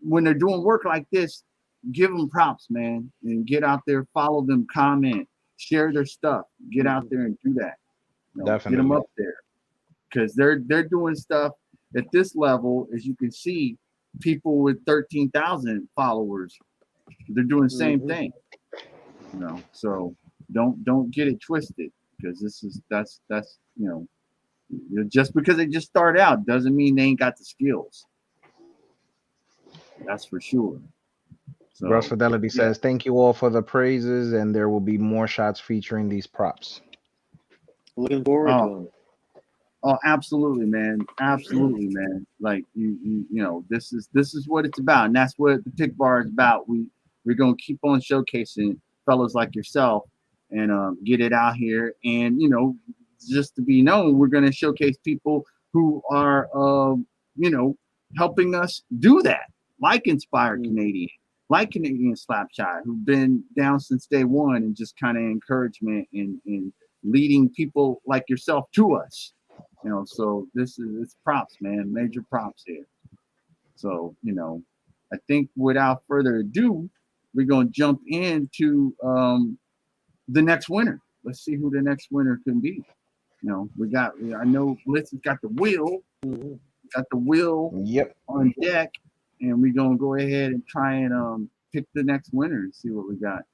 when they're doing work like this. Give them props, man, and get out there, follow them, comment, share their stuff, get out there and do that. You know, get them up there, because they're doing stuff at this level. As you can see, people with 13,000 followers, they're doing the same thing. You know, so don't get it twisted, because that's you know, just because they just start out doesn't mean they ain't got the skills. That's for sure. So, Grosse Fidelity says, "Thank you all for the praises, and there will be more shots featuring these props." Looking forward to them. Oh, absolutely, man. Absolutely, man. Like you know, this is what it's about, and that's what the Pic Bar is about. We're gonna keep on showcasing fellows like yourself, and get it out here, and you know, just to be known, we're gonna showcase people who are you know, helping us do that, like Inspired Canadian, like Canadian Slapshot, who've been down since day one, and just kind of encouragement and leading people like yourself to us. You know, so it's props, man, major props here. So, you know, I think without further ado, we're gonna jump into the next winner. Let's see who the next winner can be. You know, I know Blitz has got the wheel, Yep. on deck, and we're gonna go ahead and try and pick the next winner and see what we got.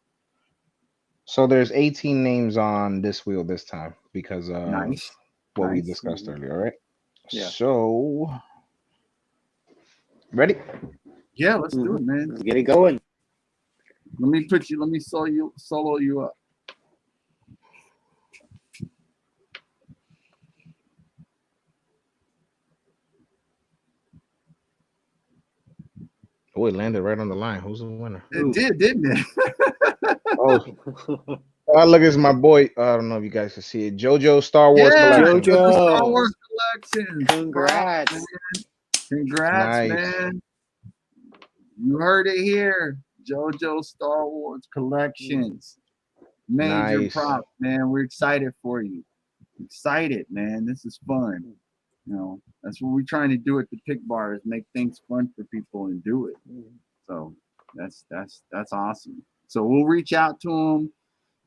So there's 18 names on this wheel this time because of what we discussed earlier, right? Yeah. So ready? Yeah, let's do it, man. Let's get it going. Let me solo you up. Oh, it landed right on the line. Who's the winner? It did, didn't it? Oh, look, it's my boy. I don't know if you guys can see it. JoJo Star Wars Collection. JoJo Star Wars Collection. Congrats. Congrats, man. You heard it here. JoJo Star Wars Collections. Major props, man. We're excited for you. Excited, man. This is fun. You know, that's what we're trying to do at the Pic Bar, is make things fun for people and do it. So that's awesome. So we'll reach out to them.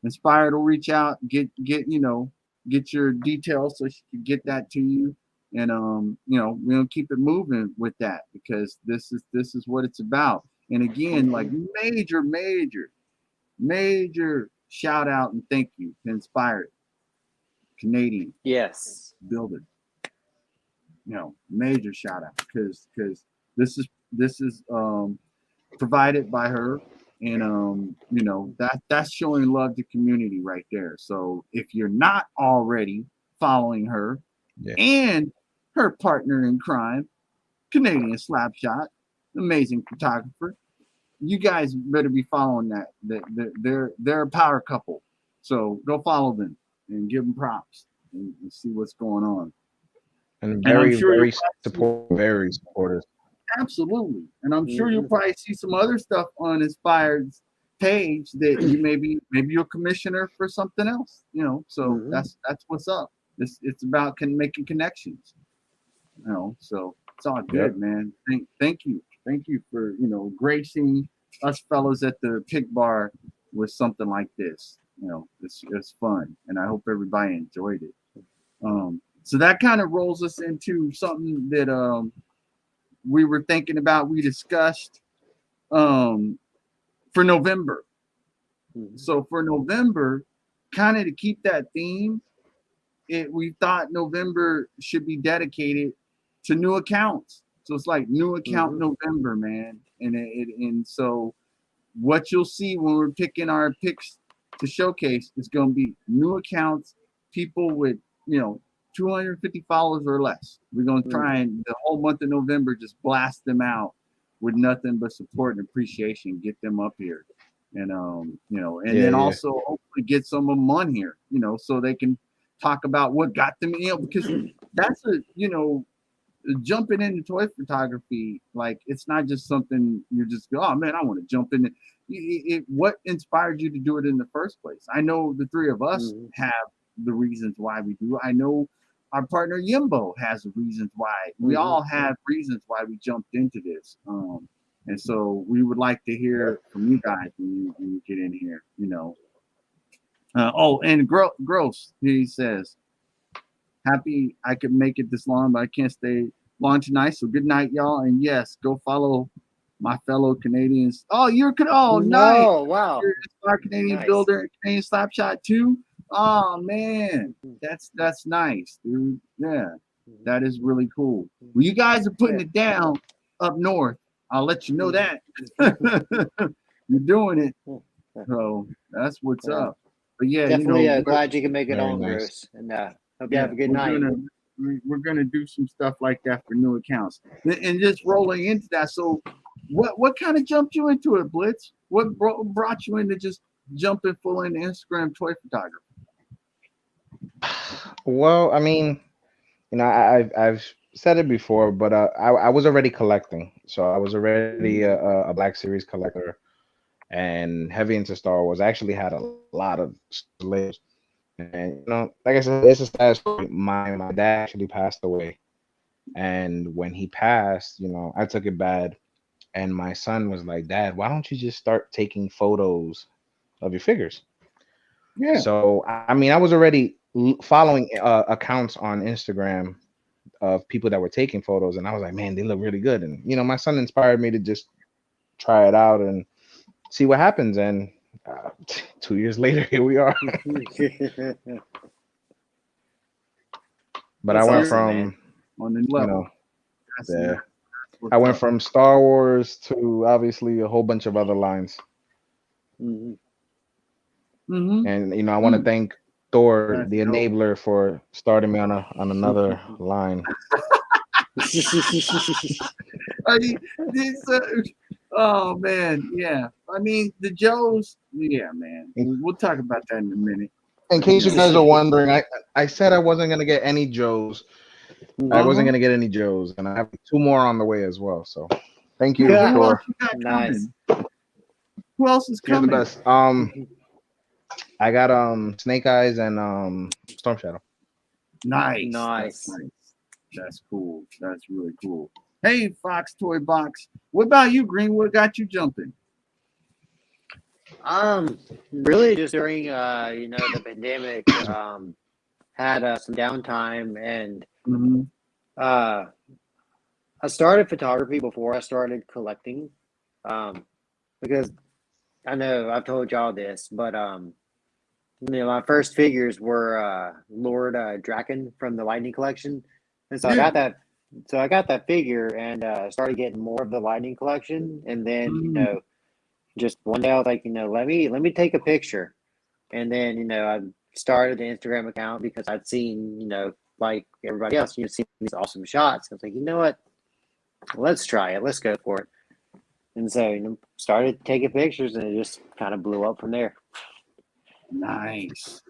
Inspired will reach out, get your details so she can get that to you, and you know, we'll keep it moving with that, because this is what it's about. And again, like major shout out and thank you to Inspired Canadian. Yes. Builder. You know, major shout out, because this is provided by her. And you know, that's showing love to community right there. So if you're not already following her and her partner in crime, Canadian Slapshot, amazing photographer, you guys better be following that. They're a power couple. So go follow them and give them props and see what's going on. And very supportive. Absolutely. And I'm sure you'll probably see some other stuff on Inspired's page that you maybe you're a commissioner for something else, you know. So that's what's up. It's about making connections. You know, so it's all good, man. Thank you for, you know, gracing us fellows at the Pic Bar with something like this. You know, it's fun, and I hope everybody enjoyed it. So that kind of rolls us into something that we were thinking about, we discussed for November. So for November, kind of to keep that theme, we thought November should be dedicated to new accounts. So it's like new account November, man. And so what you'll see when we're picking our picks to showcase is going to be new accounts, people with, you know, 250 followers or less. We're going to try and the whole month of November just blast them out with nothing but support and appreciation, get them up here. And you know, and then also hopefully get some of them on here, you know, so they can talk about what got them, you know, because that's a, you know, jumping into toy photography, like it's not just something you just go, oh man, I want to jump in it. What inspired you to do it in the first place? I know the three of us have the reasons why we do. I know our partner Yimbo has reasons why. We all have reasons why we jumped into this. And so we would like to hear from you guys when you get in here, you know. And Gross, he says, happy I could make it this long, but I can't stay long tonight. So good night, y'all. And yes, go follow my fellow Canadians. Oh, nice. No, wow. You're a Star Canadian Builder, Canadian Slapshot too. Oh man, that's nice, dude. Yeah, that is really cool. Well, you guys are putting it down up north. I'll let you know that. You're doing it. So that's what's up. But yeah, definitely glad you can make it on, nice. Gross. And hope you have a good night. We're gonna do some stuff like that for new accounts. And just rolling into that. So what kind of jumped you into it, Blitz? What brought you into just jumping full into Instagram toy photography? Well, I mean, you know, I've said it before, but I was already collecting, so I was already a Black Series collector and heavy into Star Wars. I actually had a lot of slaves, and you know, like I said, it's a sad story. My dad actually passed away, and when he passed, you know, I took it bad, and my son was like, "Dad, why don't you just start taking photos of your figures?" Yeah. So I mean, I was already following accounts on Instagram of people that were taking photos, and I was like, man, they look really good. And you know, my son inspired me to just try it out and see what happens. And 2 years later, here we are. But That's I went awesome, from man. On the level. You know, I went from Star Wars to obviously a whole bunch of other lines. And you know, I want to thank Thor, the enabler, for starting me on another line. Oh man, yeah. I mean the Joes, yeah, man. We'll talk about that in a minute. In case you guys are wondering, I said I wasn't gonna get any Joes. I wasn't gonna get any Joes, and I have 2 more on the way as well. So, thank you, Thor. Nice. Who else is coming? You're the best. I got Snake Eyes and Storm Shadow. Nice. That's cool. That's really cool. Hey, Fox Toy Box. What about you, Green? What got you jumping? Really just during you know, the pandemic, had some downtime, and I started photography before I started collecting, because I know I've told y'all this, but you know, my first figures were Lord Draken from the Lightning collection, and so I got that. So I got that figure and started getting more of the Lightning collection, and then you know, just one day I was like, you know, let me take a picture, and then you know, I started the Instagram account because I'd seen, you know, like everybody else, you see these awesome shots. I was like, you know what, let's try it, let's go for it, and so you know, started taking pictures, and it just kind of blew up from there. Nice.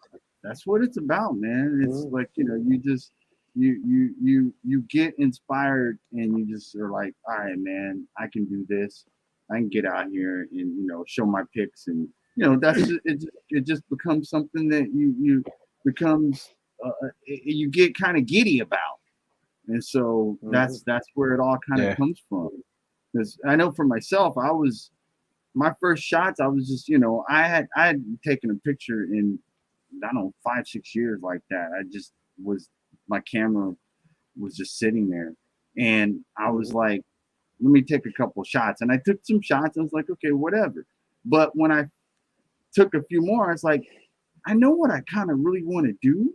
That's what it's about, man. It's like, you know, you just you get inspired and you just are like, all right, man, I can do this. I can get out here and, you know, show my pics, and you know, that's it just becomes something that you becomes you get kind of giddy about. And so that's where it all kind of comes from. Because I know for myself, my first shots, I was just, you know, I had taken a picture in, I don't know, 5-6 years like that. I just my camera was just sitting there, and I was like, let me take a couple shots, and I took some shots. I was like, okay, whatever. But when I took a few more, I was like, I know what I kind of really want to do,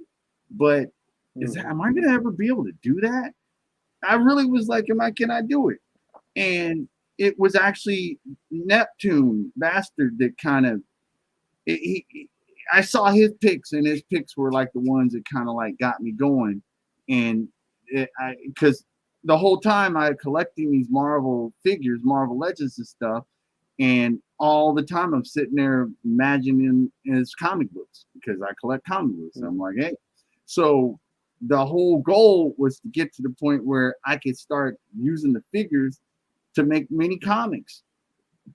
but am I gonna ever be able to do that? I really was like, can I do it? And it was actually Neptune Bastard that kind of I saw his pics, and his pics were like the ones that kind of like got me going. And because the whole time I collecting these Marvel figures, Marvel Legends and stuff, and all the time I'm sitting there imagining his comic books because I collect comic books. I'm like, hey, so the whole goal was to get to the point where I could start using the figures to make mini comics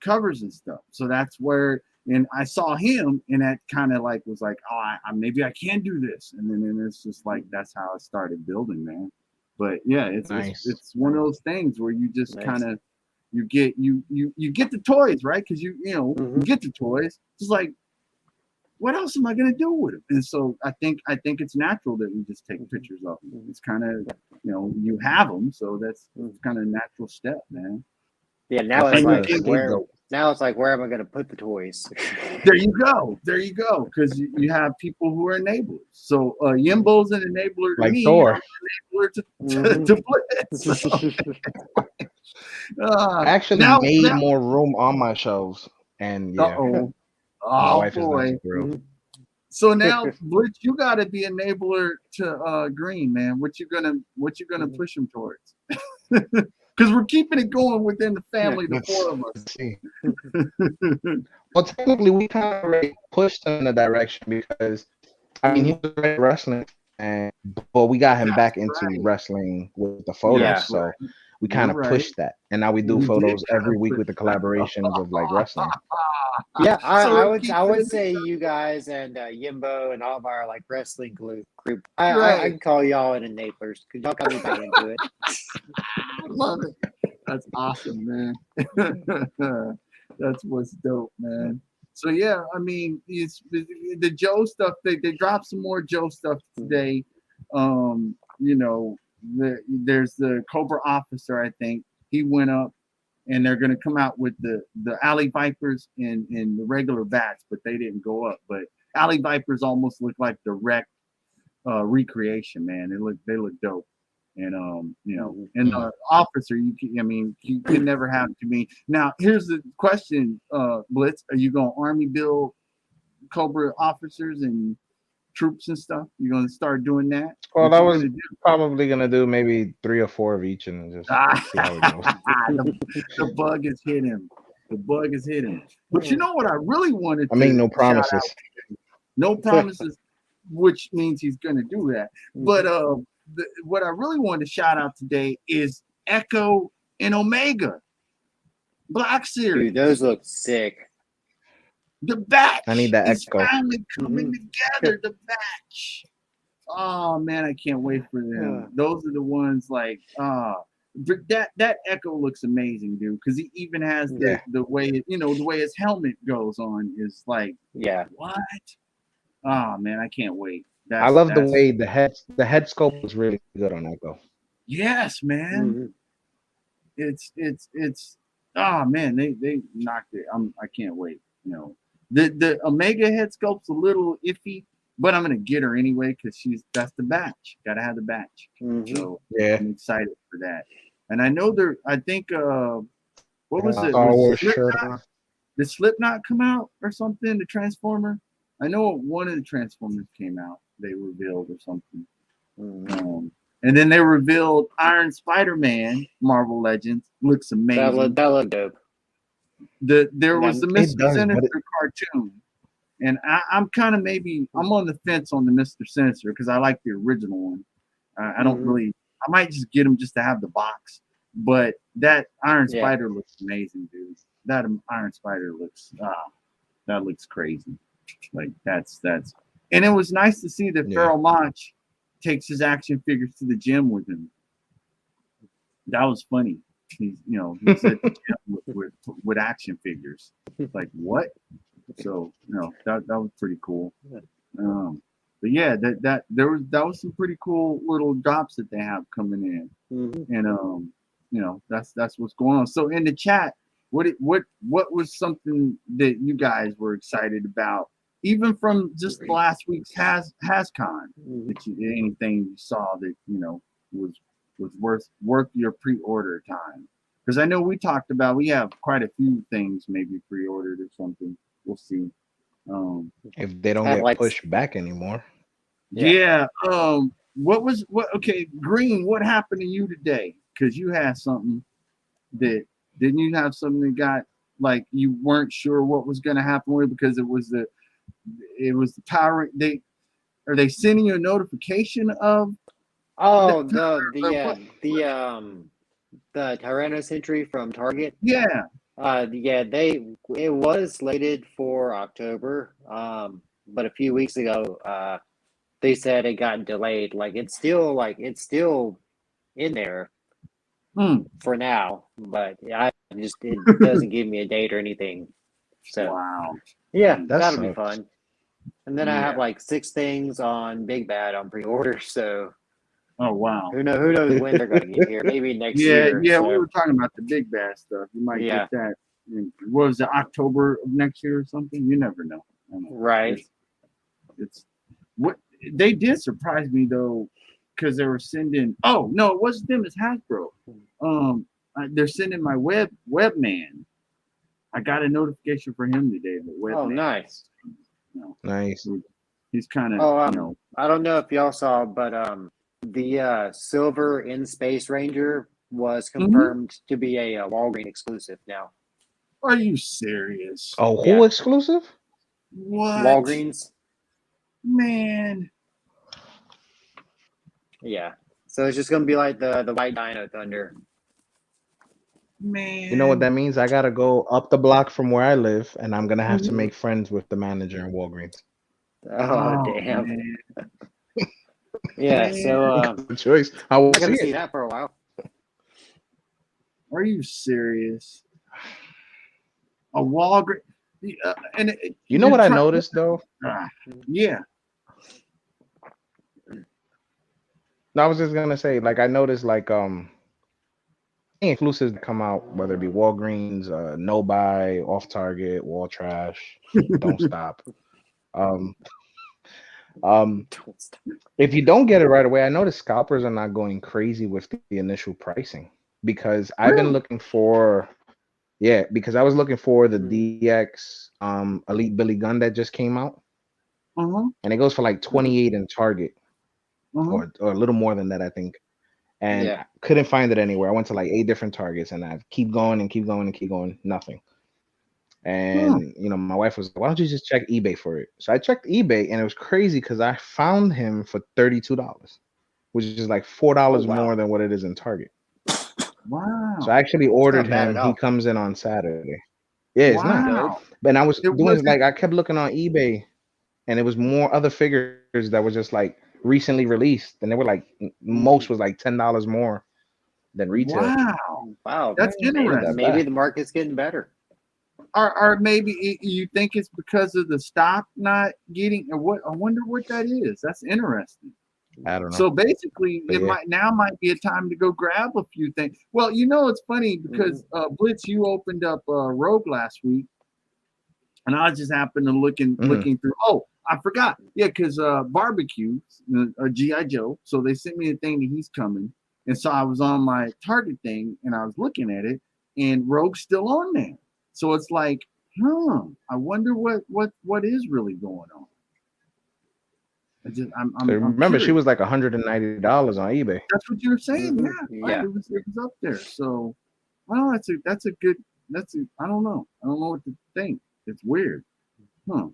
covers and stuff. So that's where And I saw him, and that kind of like was like, oh, maybe I can do this. And then it's just like that's how I started building, man. But yeah, Nice. it's one of those things where you just Nice. kind of you get the toys, right? Because you get the toys. It's like, what else am I gonna do with it? And so I think it's natural that we just take pictures of them. It's kind of you have them, so that's kind of a natural step, man. Yeah, now That's it's like like the scapegoat. where am I going to put the toys? There you go, because you have people who are enablers. So Yimbo's an enabler to Like me. Thor. I'm an enabler to Blitz. I actually now, made more room on my shelves, and yeah, oh my wife boy. is not thrilled. So now, Blitz, you got to be enabler to Green, man. What you gonna push him towards? Because we're keeping it going within the family, the four of us. See. Well, technically, we kind of already pushed him in the direction because I mean he was already wrestling, but we got him back into wrestling with the photos, Yeah. so we kind of pushed that, and now we do photos every week with the collaborations of like wrestling. Yeah, I So would say you guys and Yimbo and all of our like wrestling group. I Right. can call y'all an enablers because y'all got me back into it. I love it. That's awesome, man. That's what's dope, man. So yeah, I mean, it's the Joe stuff. They dropped some more Joe stuff today. There's the Cobra officer. I think he went up, and they're gonna come out with the Alley Vipers in the regular bats, but they didn't go up. But Alley Vipers almost look like the wreck recreation, man. They look dope. And and the officer, you can never have too many. Now, here's the question, Blitz: are you gonna army build Cobra officers and troops and stuff? You're gonna start doing that? Well, What I you was gonna do? probably gonna do maybe 3 or 4 of each and just see how it goes. the bug has hit him. The bug has hit him. But you know what I really wanted I to make no shout out? promises. No promises, which means he's gonna do that. But what I really wanted to shout out today is Echo and Omega Black Series. Dude, those look sick. The batch I need that is Echo. finally coming together. The batch. Oh man, I can't wait for them. Those are the ones like but that Echo looks amazing, dude. Because he even has the way the way his helmet goes on is like what? Oh man, I can't wait. I love the way the head sculpt was really good on Echo. Yes, man. It's oh man, they knocked it. I can't wait. The Omega head sculpt's a little iffy, but I'm gonna get her anyway because that's the batch. Gotta have the batch. So I'm excited for that. And I know I think what was it? Star Wars shirt. Did Slipknot come out or something? The Transformer? I know one of the Transformers came out. They revealed or something. And then they revealed Iron Spider-Man, Marvel Legends. Looks amazing. That looked dope. There was the Mr. Sinister cartoon. And I'm kind of I'm on the fence on the Mr. Sinister because I like the original one. I don't really, I might just get him just to have the box. But that Iron Spider looks amazing, dude. That Iron Spider looks, that looks crazy. Like that's, and it was nice to see that Pharoah Monch takes his action figures to the gym with him. That was funny. He's at the gym with action figures. Like what? So that was pretty cool. But yeah, that was some pretty cool little drops that they have coming in, and that's what's going on. So in the chat, what was something that you guys were excited about, even from just last week's HasCon? Anything you saw that was worth your pre-order time? Because I know we talked about we have quite a few things maybe pre-ordered or something. We'll see. If they don't get pushed back anymore. Yeah. Okay, Green, what happened to you today? Because you had something didn't you have something that got like you weren't sure what was going to happen with because it was the power. Are they sending you a notification of? The Tyrannosaurus from Target. Yeah. Yeah, it was slated for October, but a few weeks ago, they said it got delayed. It's still in there Hmm. for now, but it doesn't give me a date or anything. So Wow. yeah, That that'll be sucks. fun. And then I have Yeah. like 6 things on Big Bad on pre-order. So Oh wow. who knows when they're gonna get here? Maybe next Yeah, year. yeah. We So were talking about the big bad stuff. You might yeah, get that. What was it, October of next year or something? You never know. I know. right. It's what they did surprise me though, because they were sending. Oh no, it wasn't them. It's Hasbro. They're sending my webman. I got a notification for him today. The Oh, webman. nice. You know, Nice. he's kind of Oh, I don't know if y'all saw, but the Silver in Space Ranger was Mhm. confirmed to be a Walgreens exclusive now. Are you serious? Oh, Yeah, who exclusive? What, Walgreens. man? Yeah, so it's just gonna be like the White Dino Thunder. You know what Man. that means? I gotta go up the block from where I live, and I'm gonna have to Mhm. make friends with the manager in Walgreens. Oh Oh damn. man, Yeah, so man. The choice. I will not see gonna see it. that for a while. Are you serious? A Walgreens, and You know you're what I trying. noticed though? Yeah. No, I was just gonna say, like, I noticed like any exclusives that come out, whether it be Walgreens, No Buy, Off Target, Wall Trash, Don't Stop. Um, um, Don't stop. if you don't get it right away, I noticed scalpers are not going crazy with the initial pricing because I've been Really? looking for, yeah, because I was looking for the Mm, DX Elite Billy gun that just came out, Uh huh. and it goes for like 28 in Target Uh huh. or a little more than that, I think. And yeah. I couldn't find it anywhere. I went to like 8 different Targets, and I keep going and keep going and keep going, nothing. Huh. And my wife was like, "Why don't you just check eBay for it?" So I checked eBay, and it was crazy because I found him for $32, which is like four Oh dollars wow. more than what it is in Target. So I Wow. actually It's ordered not bad him. at He all. comes in on Saturday. Yeah, it's not. Good. Wow. But I was It doing wasn't. like I kept looking on eBay, and it was more other figures that were just like recently released, and they were like most Mm, was like $10 more than retail. Wow. wow. That's Not that interesting. Maybe bad. the market's getting better. Or maybe you think it's because of the stock not getting. Or what? I wonder what that is. That's interesting. I don't know, So basically, but yeah. it might be a time to go grab a few things. Well, it's funny Mm, because Blitz, you opened up Rogue last week, and I just happened to Hmm. looking through. Oh, I forgot. Yeah, because barbecue, GI Joe. So they sent me a thing that he's coming, and so I was on my Target thing, and I was looking at it, and Rogue's still on there. So it's like, I wonder what is really going on. So I'm remember, she curious. was like $190 on eBay. That's what you were saying. hmm Yeah, right. Yeah. It was up there. So, well, that's a good. I don't know. I don't know what to think. It's weird, huh?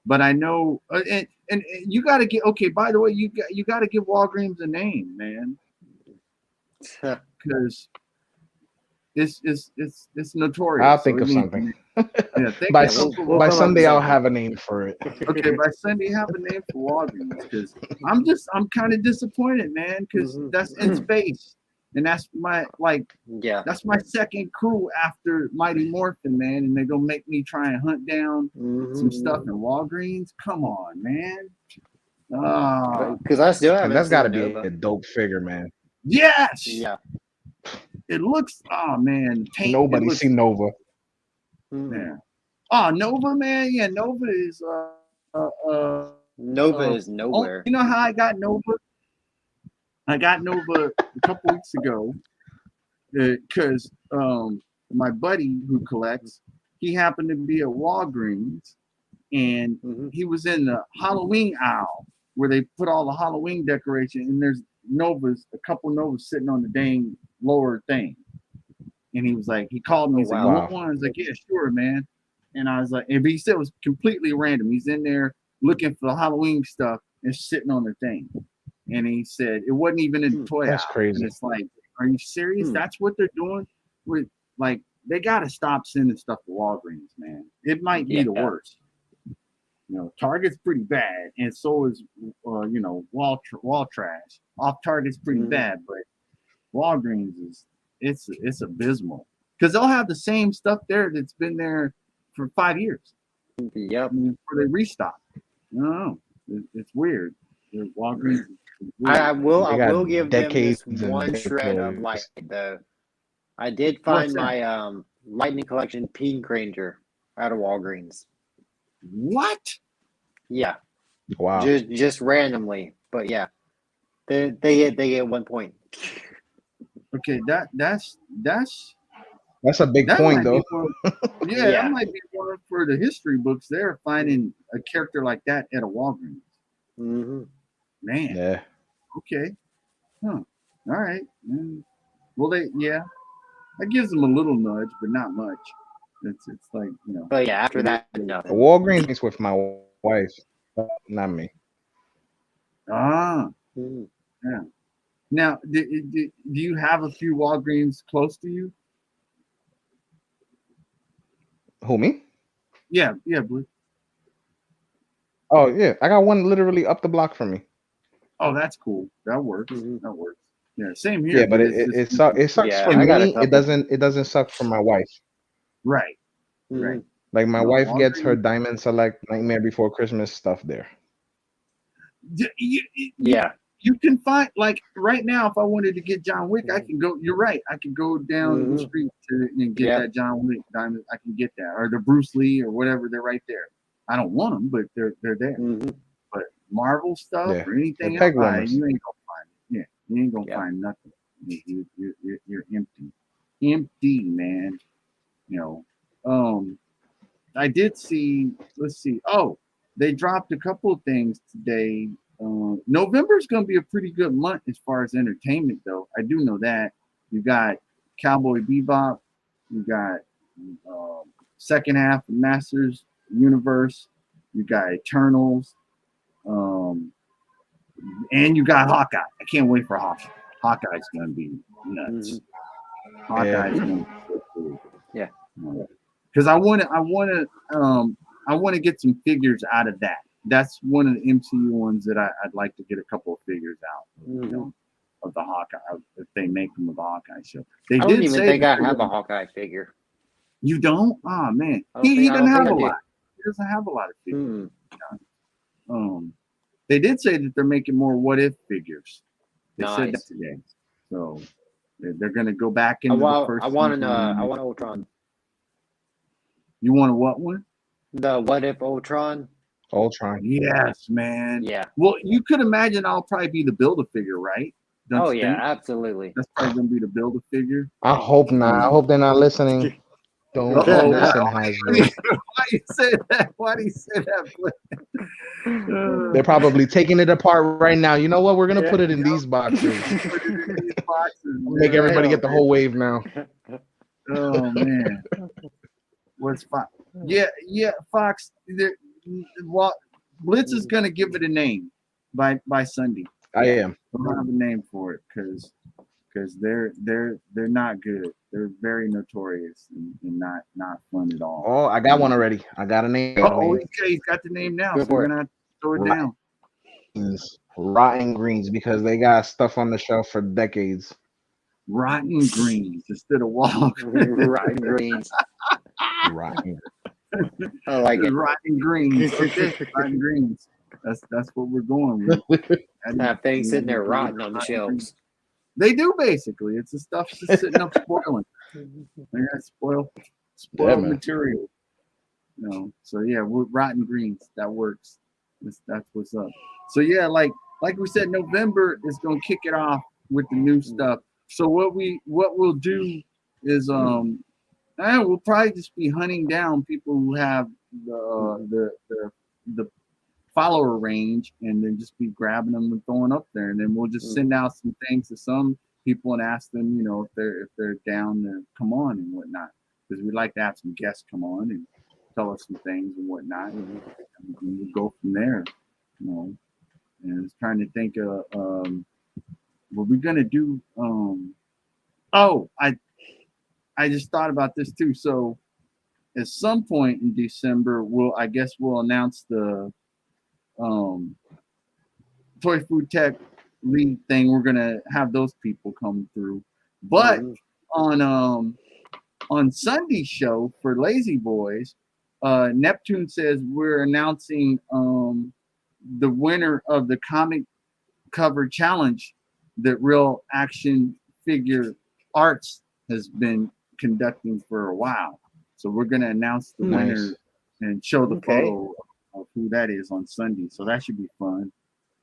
But I know, and you got to get. Okay, by the way, you got to give Walgreens a name, man, because it's I'll notorious. So think it of needs. something. Yeah, think by of Yeah, S- something. we'll by come up with Sunday, I'll something. have a name for it. Okay, by Sunday, have a name for Walgreens because I'm kind of disappointed, man, because hmm that's in space, and that's my Yeah. that's my second crew after Mighty Morphin, man, and they're gonna make me try and hunt down some hmm stuff in Walgreens. Come on, man. Ah, Because I still Cause haven't that's got to seen be Nova. a dope figure, man. yes, Yeah. it looks. Oh man, tank. It Nobody looks. seen Nova. hmm Yeah. Oh, Nova, man. Yeah, Nova is. Nova is Oh, nowhere. you know how I got Nova? I got Nova a couple weeks ago because my buddy who collects, he happened to be at Walgreens and hmm he was in the Halloween aisle where they put all the Halloween decoration and there's a couple Novas sitting on the dang lower thing. And he was like, he called me, Oh he's like, you wow. want Wow. one? I was like, yeah, sure, man. And I was like, and he said it was completely random. He's in there looking for the Halloween stuff and sitting on the thing. And he said it wasn't even in the Hmm. toy That's aisle. And crazy. it's like, are you serious? Hmm. That's what they're doing with like they gotta stop sending stuff to Walgreens, man. It might be the worst. You know, Target's pretty bad, and so is you know, wall trash. Off Target's pretty bad, but Walgreens is it's abysmal because they'll have the same stuff there that's been there for 5 years. Yep. Before they restock. No, it's weird. Walgreens. Is weird. I will give them this decades and one shred of decades. light though. I did find my Lightning Collection Pink Ranger out of Walgreens. What? Yeah. Wow. Just randomly, but yeah, they get 1 point. Okay, that's a big point though. Yeah, that might be one for the history books. There, finding a character like that at a Walgreens. Mm-hmm. Man. Yeah. Okay. Huh. All right. Well, that gives them a little nudge, but not much. It's like, you know. But yeah, after that, nothing. Walgreens is with my wife, not me. Ah. Mm-hmm. Yeah. Now, do you have a few Walgreens close to you? Who, me? Yeah, Blue. Oh yeah, I got one literally up the block from me. Oh, that's cool. That works. Mm-hmm. That works. Yeah, same here. Yeah, but it sucks for me. It doesn't suck for my wife. Right. Mm-hmm. Right. Like my wife Walgreens gets her Diamond Select Nightmare Before Christmas stuff there. Yeah. You can find, like, right now, if I wanted to get John Wick, I can go. You're right. I can go down the street and get that John Wick diamond. I can get that, or the Bruce Lee, or whatever. They're right there. I don't want them, but they're there. Mm-hmm. But Marvel stuff or anything else, you ain't gonna find it. Yeah, you ain't gonna find nothing. You're empty, man. You know. I did see. Let's see. Oh, they dropped a couple of things today. November is going to be a pretty good month as far as entertainment, though. I do know that. You got Cowboy Bebop. You got second half of Masters Universe. You got Eternals. And you got Hawkeye. I can't wait for Hawkeye. Hawkeye's going to be nuts. Hawkeye's going to be so cool. Yeah. Because I want to get some figures out of that. That's one of the MCU ones that I'd like to get a couple of figures out of the Hawkeye if they make them with the Hawkeye show. They I don't even think I have a Hawkeye figure. You don't? Oh man, he doesn't have a lot. He doesn't have a lot of figures. They did say that they're making more What If figures. They said that today. So they're going to go back into the first. I want Ultron. You want a what one? The What If Ultron. Ultron. Yes, man. Yeah. Well, you could imagine I'll probably be the Build-A-Figure, right? Don't you think? Absolutely. That's probably going to be the Build-A-Figure. I hope not. I hope they're not listening. Don't listen, Hasbro. Why you say that? Why do you say that? They're probably taking it apart right now. You know what? We're gonna put it in these boxes. Make everybody get the whole wave now. Oh man. What's Fox? Yeah, Fox. Well, Blitz is gonna give it a name by Sunday. I am. I don't have a name for it because they're not good. They're very notorious and not fun at all. Oh, I got one already. I got a name. Oh, okay, he's got the name now. So we're gonna have to throw it down. Rotten Greens, because they got stuff on the shelf for decades. Rotten Greens instead of Walgreens. Rotten Greens. Rotten. I like it. Rotten Greens. Okay, Rotten Greens. That's what we're going with. Have things sitting there rotten on the shelves. They do basically. It's the stuff just sitting up spoiling. They got spoiled material. You know. So yeah, we're Rotten Greens. That works. That's what's up. So yeah, like we said, November is gonna kick it off with the new stuff. So what we'll do is we'll probably just be hunting down people who have the follower range, and then just be grabbing them and throwing up there, and then we'll just send out some things to some people and ask them, if they're down to come on and whatnot, because we'd like to have some guests come on and tell us some things and whatnot, and we'll go from there. And I was trying to think of what we're gonna do. I just thought about this too. So at some point in December, we'll announce the um, Toy Food Tech League thing. We're gonna have those people come through. But on Sunday's show for Lazy Boys, Neptune says we're announcing the winner of the comic cover challenge that Real Action Figure Arts has been conducting for a while. So we're going to announce the winner and show the photo of who that is on Sunday. So that should be fun.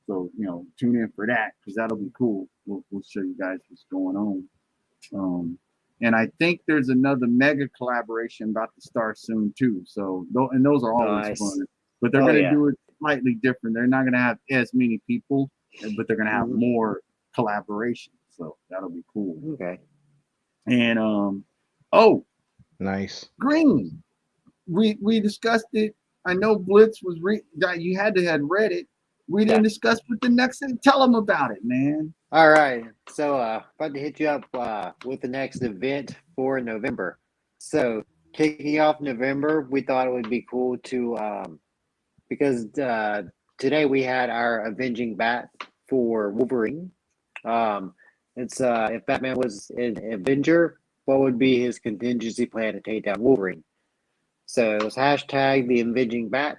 So, tune in for that because that'll be cool. We'll show you guys what's going on. And I think there's another mega collaboration about to start soon too. So, and those are always fun. But they're going to do it slightly different. They're not going to have as many people, but they're going to have more collaboration. So that'll be cool. Okay. And nice. Green. We discussed it. I know Blitz was you had read it. We didn't discuss what the next thing. Tell them about it, man. All right. So about to hit you up with the next event for November. So kicking off November, we thought it would be cool to because today we had our Avenging Bat for Wolverine. It's if Batman was an Avenger, what would be his contingency plan to take down Wolverine? So it was hashtag the Avenging Bat.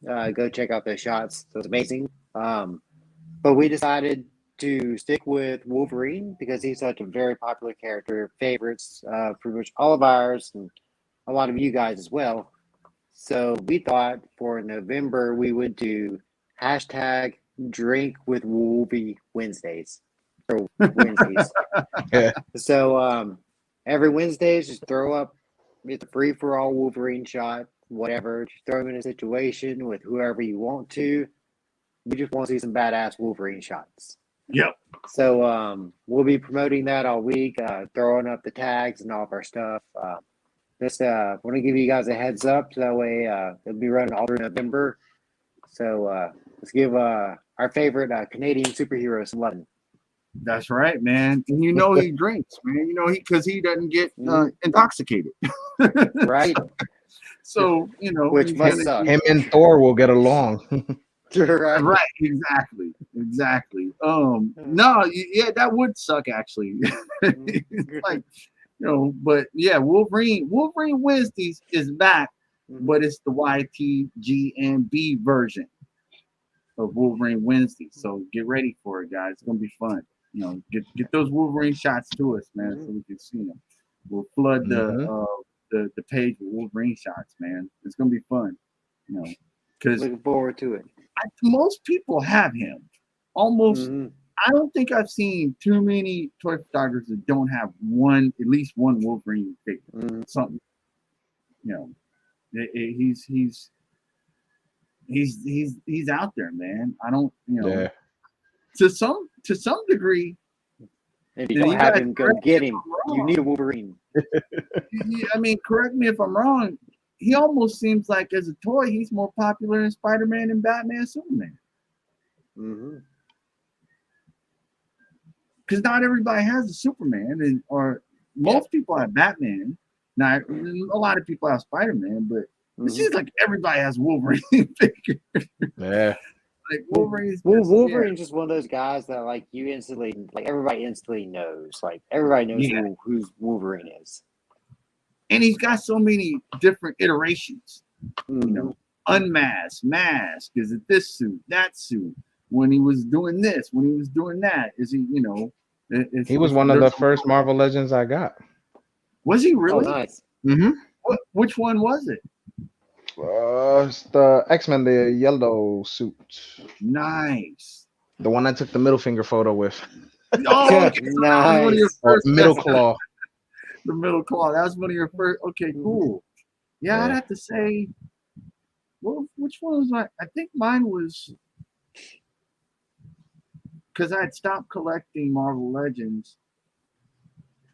Go check out those shots. So it's amazing. But we decided to stick with Wolverine because he's such a very popular character, favorites pretty much all of ours and a lot of you guys as well. So we thought for November we would do hashtag Drink with Wolvie Wednesdays. Or Wednesdays. So every Wednesday, just throw up. It's a free for all Wolverine shot, whatever. Just throw him in a situation with whoever you want to. We just want to see some badass Wolverine shots. Yep. So we'll be promoting that all week, throwing up the tags and all of our stuff. Just want to give you guys a heads up so that way it'll be running all through November. So let's give our favorite Canadian superhero some love. That's right, man. And he drinks, man. Because he doesn't get intoxicated. Right. So, which must suck. Him and Thor will get along. Right, exactly. No, yeah, that would suck actually. Like, but yeah, Wolverine Wednesdays is back, but it's the YTG&B version of Wolverine Wednesday. So get ready for it, guys. It's gonna be fun. Get those Wolverine shots to us, man, so we can see them. We'll flood the page with Wolverine shots, man. It's gonna be fun. Because looking forward to it. Most people have him. Almost. I don't think I've seen too many toy photographers that don't have at least one Wolverine figure. Something. He's out there, man. I don't. To some degree. If you don't have him, go get him. You need a Wolverine. I mean, correct me if I'm wrong. He almost seems like as a toy, he's more popular than Spider-Man and Batman, Superman. Because not everybody has a Superman, or most people have Batman. Now, a lot of people have Spider-Man, but it seems like everybody has Wolverine figure. Yeah. Like Wolverine's just one of those guys that everybody instantly knows. Like everybody knows who Wolverine is. And he's got so many different iterations. Unmasked, mask, is it this suit, that suit? When he was doing this, when he was doing that, is he, he was one of the first Marvel Legends I got. Was he really? Oh, nice. Which one was it? It's the X-Men, the yellow suit. Nice. The one I took the middle finger photo with. Oh, okay. Nice. Middle claw. The middle claw. That was one of your first. Okay, cool. Yeah, I'd have to say. Well, which one was I think mine was because I had stopped collecting Marvel Legends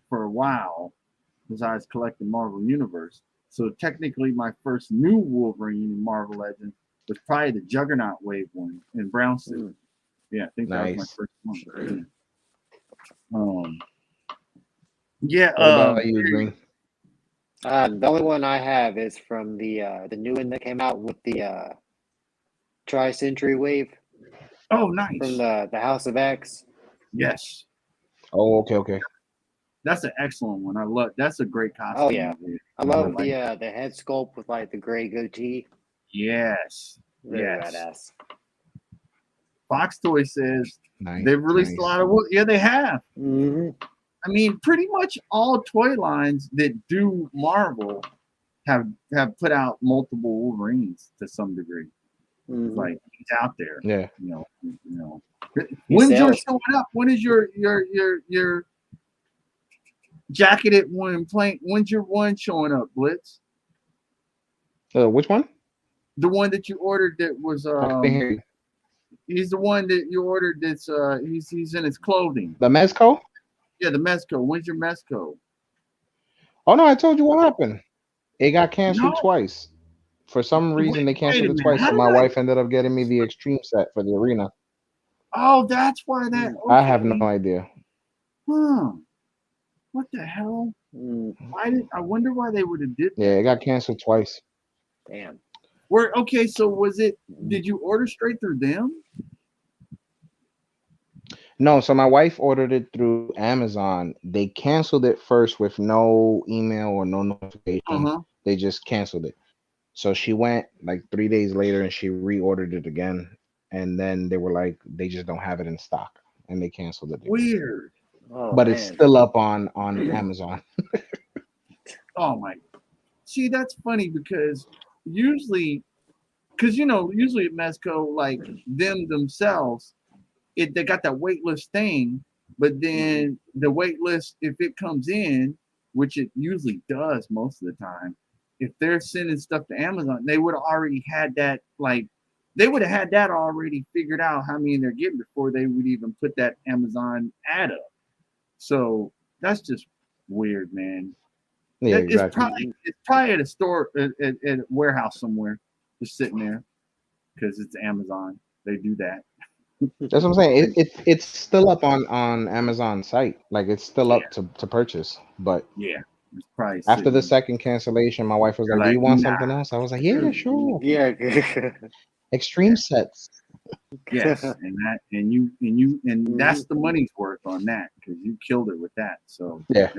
for a while because I was collecting Marvel Universe. So technically, my first new Wolverine in Marvel Legends was probably the Juggernaut Wave one in brown suit. Yeah, I think that was my first one. Yeah. What about you, Green? The only one I have is from the new one that came out with the Tri-Century Wave Oh, from nice. the House of X. Yes, Oh, okay. that's an excellent one. I love. That's a great costume. Oh yeah, I Mhm. love the head sculpt with like the gray goatee. Yes, Very yes. badass. Fox Toy says Nice. they've released a lot of. Yeah, they have. Mm-hmm. I mean, pretty much all toy lines that do Marvel have put out multiple Wolverines to some degree. Mm-hmm. Like he's out there. Yeah. You know. When's yours showing up? When is your jacketed one playing? When's your one showing up, Blitz? Which one? The one that you ordered that was I couldn't hear you. he's the one that you ordered that's he's in his clothing. The Mezco? Yeah, the Mezco. When's your Mezco? Oh no, I told you what happened. It got canceled No. twice. For some reason, they canceled it twice. How So did my wife ended up getting me the extreme set for the arena. Oh, that's why that. Okay. I have no idea. Huh. What the hell? Mm. I wonder why they would have did that. Yeah, it got canceled twice. Damn. Okay, so was it? Did you order straight through them? No, so my wife ordered it through Amazon. They canceled it first with no email or no notification. They just canceled it. So she went like 3 days later and she reordered it again. And then they were like, they just don't have it in stock, and they canceled it. Weird. Oh, but man. It's still up on Amazon. Oh my. See, that's funny because usually at Mezco, like them themselves, they got that wait list thing, but then the wait list, if it comes in, which it usually does most of the time, if they're sending stuff to Amazon, they would have already had that, like they would have had that already figured out how many they're getting before they would even put that Amazon ad up. So that's just weird, man. Yeah, exactly. It's probably at a store, at a warehouse somewhere, just sitting there, because it's Amazon. They do that. That's what I'm saying. It's still up on Amazon site. Like it's still up to purchase. But yeah, it's probably after the sitting. second cancellation, my wife was like, "Do you want something else?" I was like, "Yeah, sure." Yeah. Extreme sets. Yes, and that's the money's worth on that, because you killed it with that. So Yeah.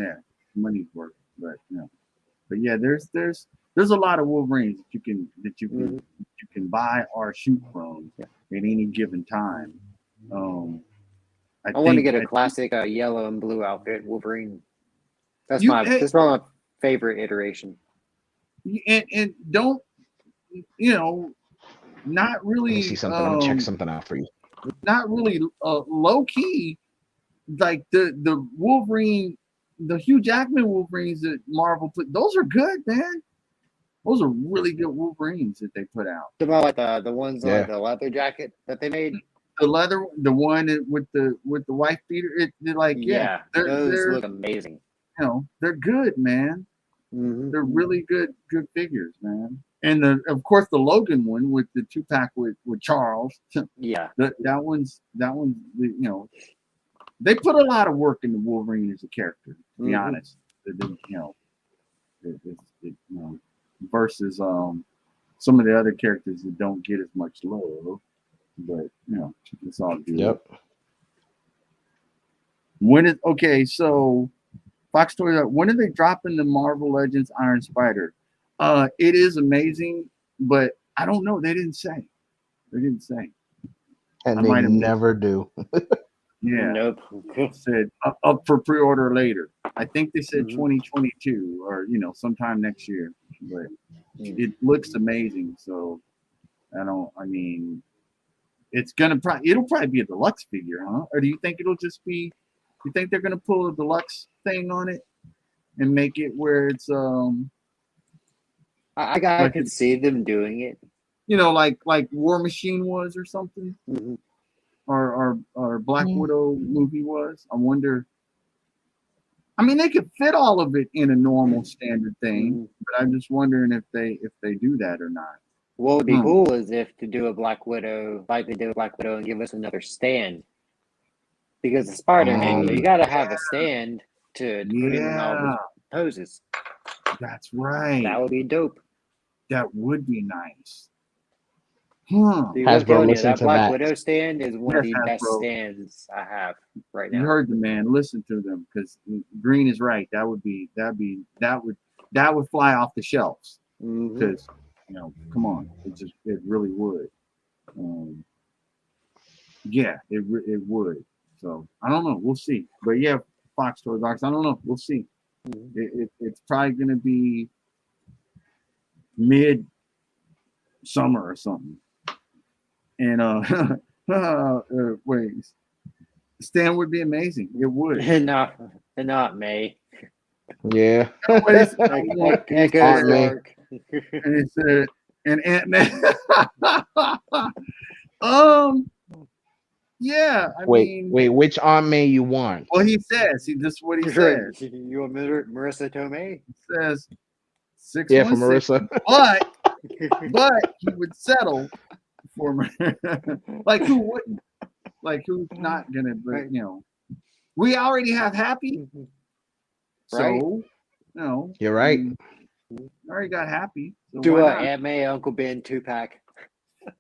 money's worth. But but yeah, there's a lot of Wolverines that you can buy or shoot from at any given time. I want to get a classic yellow and blue outfit Wolverine. That's probably my favorite iteration. And don't not really. Let me see something. I'm gonna check something out for you. Not really low key, like the Wolverine, the Hugh Jackman Wolverines that Marvel put. Those are good, man. Those are really good Wolverines that they put out. About like the ones like the leather jacket that they made. The leather, the one with the white beater. They're like those look amazing. They're good, man. They're really good figures, man. And of course the Logan one with the 2-pack with Charles. Yeah, that one's they put a lot of work into Wolverine as a character. To be honest, versus some of the other characters that don't get as much love. But it's all good. Yep. So Fox Toys, when are they dropping the Marvel Legends Iron Spider? It is amazing, but I don't know. They didn't say. And they never do. Yeah. Nope. Said up for pre-order later. I think they said 2022 or sometime next year. But it looks amazing. So it's gonna it'll probably be a deluxe figure, huh? Or do you think it'll just be? You think they're gonna pull a deluxe thing on it and make it where it's I could see them doing it. Like War Machine was or something, or Black Widow movie was. I wonder. I mean, they could fit all of it in a normal standard thing, but I'm just wondering if they do that or not. What would be cool is if to do a Black Widow like they did with Black Widow and give us another stand. Because the Spider-Man, you got to have a stand to put in all the poses. That's right. That would be dope. That would be nice. Huh. Dude, I'm Hasbro, telling you, listen that to Black that. Widow stand is one of Yes, the best Hasbro. stands I have right You now. heard the man. Listen to them, because Green is right. That would fly off the shelves. Mhm. Because come on, it really would. Yeah, it would. So I don't know. We'll see. But yeah, Fox Toy Box. I don't know. We'll see. Mhm. It's probably gonna be mid summer or something. And wait, Stan would be amazing. It would. And not May. Yeah. Echoes Aunt May. dark. And it said, and Ant-Man. Yeah, I mean, Wait, which Aunt May you want? well, he says, this is what he says. You want Marissa Tomei? He says 616, Yeah, for Marissa. but he would settle for like who wouldn't? Like who's not gonna? But we already have Happy, Right. so You're right. I already got Happy. So Do why a not? Aunt May Uncle Ben 2-pack.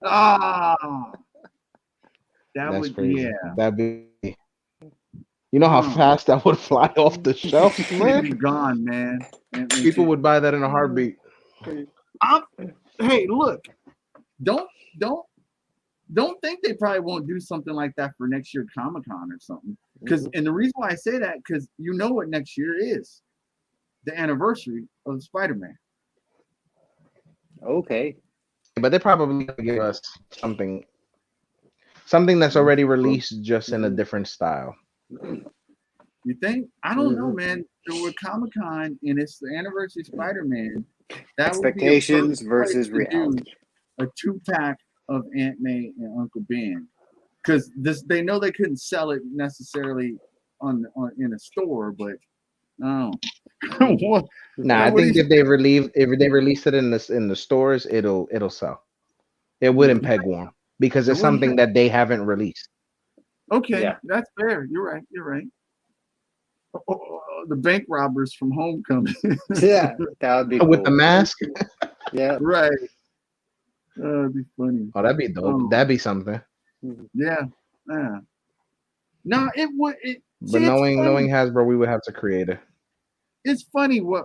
Ah, that That's would crazy. yeah. That'd be. You know how fast that would fly off the shelf, It'd be man? gone, man. People would buy that in a heartbeat. Hey, look, don't think they probably won't do something like that for next year Comic-Con or something. Because and the reason why I say that, because you know what next year is, the anniversary of Spider-Man. Okay. But they probably gonna give us something that's already released, just in a different style. You think? I don't know, man. With Comic-Con and it's the anniversary of Spider-Man, that Expectations would be versus to do reality. a 2-pack of Aunt May and Uncle Ben, because they know they couldn't sell it necessarily on in a store, but no. Nah, I think if they release it in the stores, it'll sell. It wouldn't peg warm because it's something that they haven't released. Okay, Yeah. that's fair. You're right. The bank robbers from Homecoming. Yeah, that would be cool. With the mask. Yeah. Right. That'd be funny. Oh, that'd be dope. That'd be something. Yeah. Yeah. No, it would. But knowing Hasbro, we would have to create it. It's funny what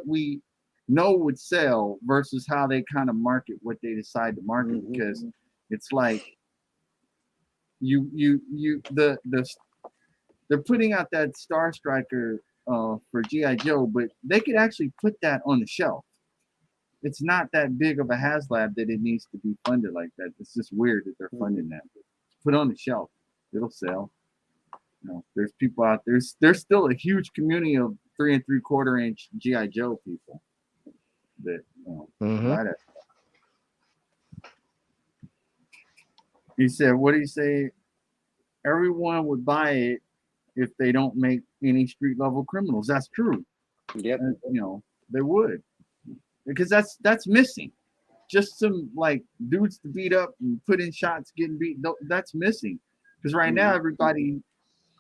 we know would sell versus how they kind of market what they decide to market, because it's like they're putting out that Star Striker for G.I. Joe, but they could actually put that on the shelf. It's not that big of a HasLab that it needs to be funded like that. It's just weird that they're funding that. Put it on the shelf, it'll sell. There's people out there. There's still a huge community of 3 3/4 inch G.I. Joe people that buy that stuff. He said, what do you say? Everyone would buy it if they don't make any street level criminals. That's true. Yep. They would, because that's missing. Just some like dudes to beat up and put in shots, getting beat. That's missing, because right now everybody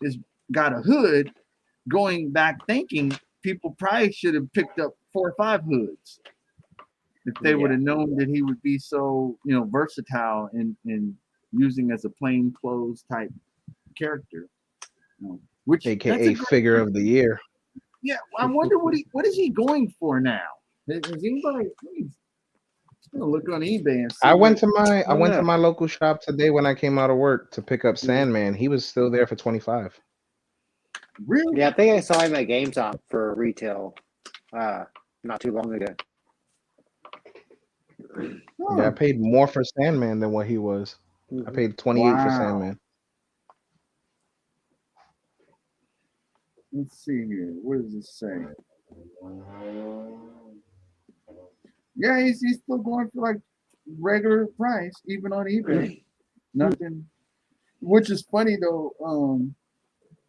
is got a hood. Going back thinking, people probably should have picked up 4 or 5 hoods if they would have known that he would be so versatile and using as a plain clothes type character. Which AKA figure of the year. Yeah, I wonder what is he going for now? Is anybody? He's gonna look on eBay and see. I went to my local shop today when I came out of work to pick up Sandman. He was still there for $25. Really? Yeah, I think I saw him at GameStop for retail not too long ago. Yeah, I paid more for Sandman than what he was. I paid $28 for Sandman. Let's see here. What does it say? Yeah, he's still going for like regular price, even on eBay. Nothing. Which is funny though.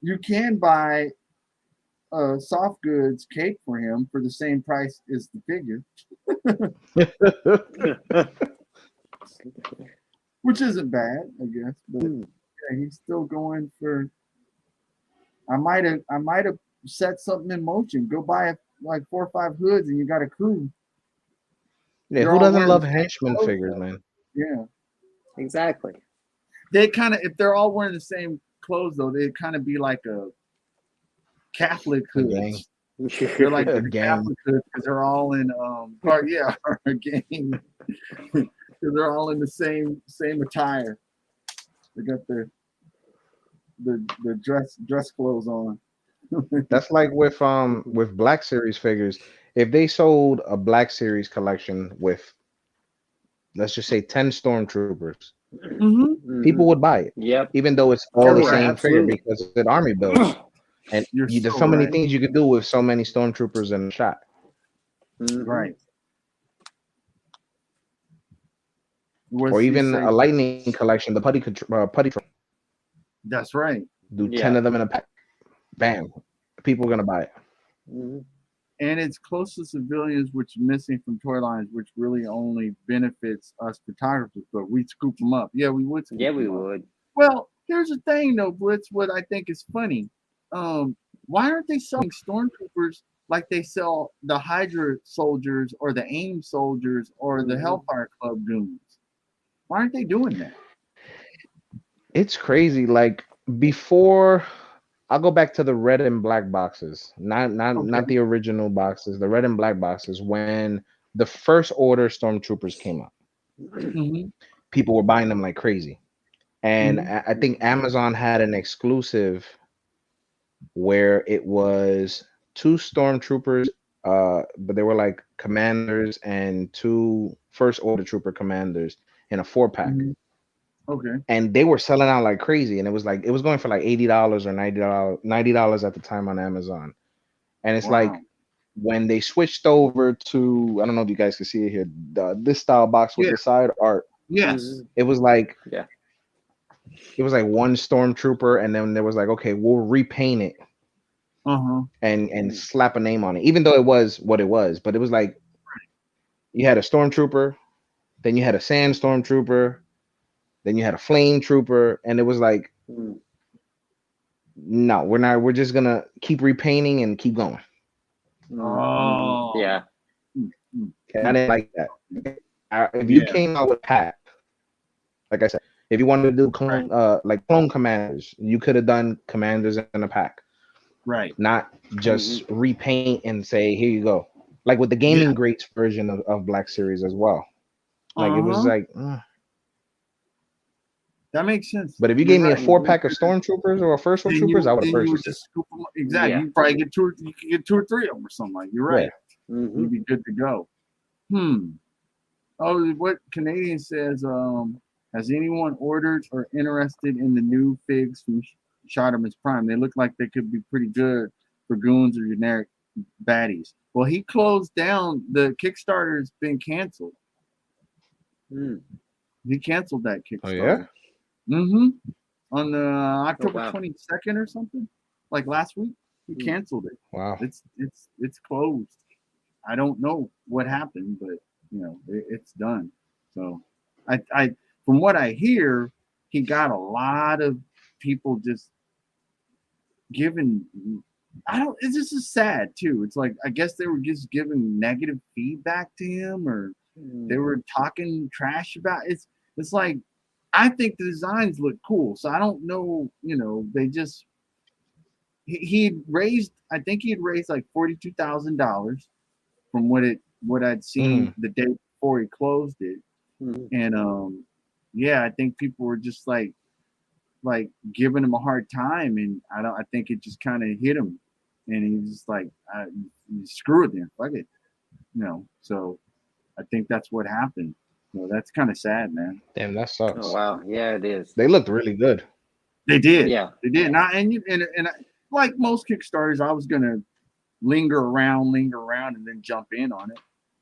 You can buy soft goods cake for him for the same price as the figure. Which isn't bad, I guess. But yeah, he's still going for. I might have set something in motion. Go buy like 4 or 5 hoods and you got a crew. Yeah, You're who all doesn't wearing the love same henchman clothes, figures, though. man? Yeah. Exactly. They kind of, if they're all wearing the same clothes though, they'd kind of be like a Catholic A gang. hoods. They're like A the gang. Catholic hoods because they're all in or yeah, or a gang. Because they're all in the same attire. They got the dress clothes on. That's like with Black Series figures. If they sold a Black Series collection with, let's just say, 10 stormtroopers, Mm-hmm. people would buy it, Yep. even though it's all You're the right. same figure Absolutely. because it's army builds. And You're there's so so many right. things you could do with so many stormtroopers in a shot. Right. Or What's he even say? a lightning collection, the putty truck. That's right. Do 10 Yeah. of them in a pack. Bam. People are gonna buy it. Mhm. And it's close to civilians, which is missing from toy lines, which really only benefits us photographers. But we scoop them up. Yeah, we would. Scoop Yeah, we them up. would. Well, here's the thing, though, Blitz. What I think is funny. Why aren't they selling stormtroopers like they sell the Hydra soldiers or the AIM soldiers or the Hellfire Club goons? Why aren't they doing that? It's crazy. Like before, I'll go back to the red and black boxes, not Okay. the original boxes, the red and black boxes. When the first order stormtroopers came out, Mm-hmm. people were buying them like crazy. And Mm-hmm. I think Amazon had an exclusive where it was two stormtroopers, but they were like commanders and two first order trooper commanders in a 4-pack. Mm-hmm. Okay. And they were selling out like crazy. And it was going for like $80 or $90 at the time on Amazon. And it's like Wow. when they switched over to, I don't know if you guys can see it here, this style box with Yeah. the side art. Yes. It was like Yeah. it was like one stormtrooper, and then there was like, okay, we'll repaint it Uh-huh. and slap a name on it, even though it was what it was. But it was like you had a stormtrooper, then you had a sand stormtrooper, then you had a flame trooper, and it was like, no, we're not. We're just gonna keep repainting and keep going. Oh. Yeah. Okay, I didn't like that. If you came out with pack, like I said, if you wanted to do clone, like clone commanders, you could have done commanders in a pack, Right. not just repaint and say, here you go. Like with the gaming greats version of Black Series as well. Like it was like, that makes sense. but if you gave me a 4-pack of stormtroopers or a first one troopers, I would have purchased it. Just scoop them. Exactly. Yeah. You probably get you could get 2 or 3 of them or something like. You're right. You'd be good to go. Oh, what Canadian says? Has anyone ordered or interested in the new figs from Shotterman's Prime? They look like they could be pretty good for goons or generic baddies. Well, he closed down. The Kickstarter's been canceled. He canceled that Kickstarter. Oh yeah. On October 22nd or something, like last week, he canceled it. Wow. It's closed. I don't know what happened, but you know it's done. So, I from what I hear, he got a lot of people just giving. I don't. It's just sad too. It's like I guess they were just giving negative feedback to him, or they were talking trash about it. It's like I think the designs look cool, so I don't know. You know, they just he raised. I think he had raised like $42,000 from what I'd seen the day before he closed it, and yeah, I think people were just like giving him a hard time, and I think it just kind of hit him, and he's just like screw it then, fuck it, you know. So I think that's what happened. So that's kind of sad, man. Damn, that sucks. Oh wow, yeah, it is. They looked really good. They did. Yeah, they did. And like most Kickstarters, I was gonna linger around, and then jump in on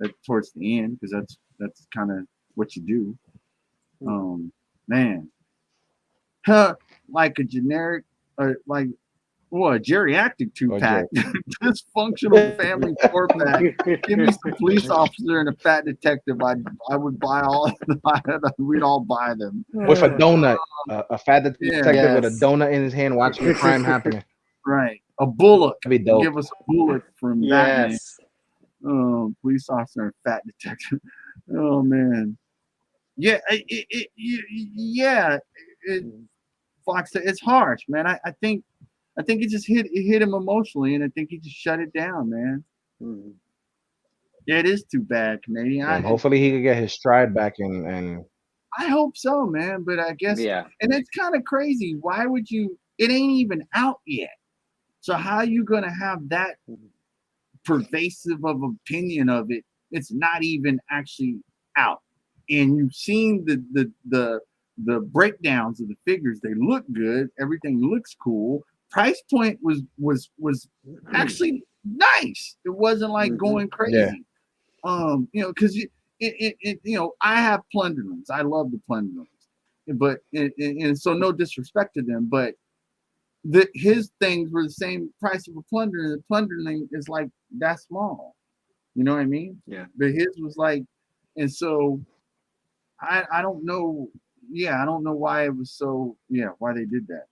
it towards the end because that's kind of what you do. Man, like a generic, like a geriatric 2-pack, dysfunctional family 4-pack. Give me some police officer and a fat detective. I would buy all. We'd all buy them with a donut, a fat detective with a donut in his hand, watching the crime happening. Right. A bullock. That'd be dope. Give us a bullock from Batman. Yes. Police officer and fat detective. Oh man. Yeah. Yeah. Fox. It's harsh, man. I think it just hit him emotionally, and I think he just shut it down, man. Mm-hmm. Yeah, it is too bad, Canadian. And hopefully he could get his stride back and I hope so, man. But I guess, Yeah. and it's kind of crazy. Why would you? It ain't even out yet. So how are you gonna have that pervasive of opinion of it? It's not even actually out, and you've seen the breakdowns of the figures. They look good. Everything looks cool. Price point was actually nice. It wasn't like going crazy. Because I have plunderlings. I love the plunderlings, but and so no disrespect to them, but his things were the same price of a plunderling. The plunderling is like that small. You know what I mean? Yeah. But his was like, and so I don't know. Yeah, I don't know why it was so. Yeah, why they did that.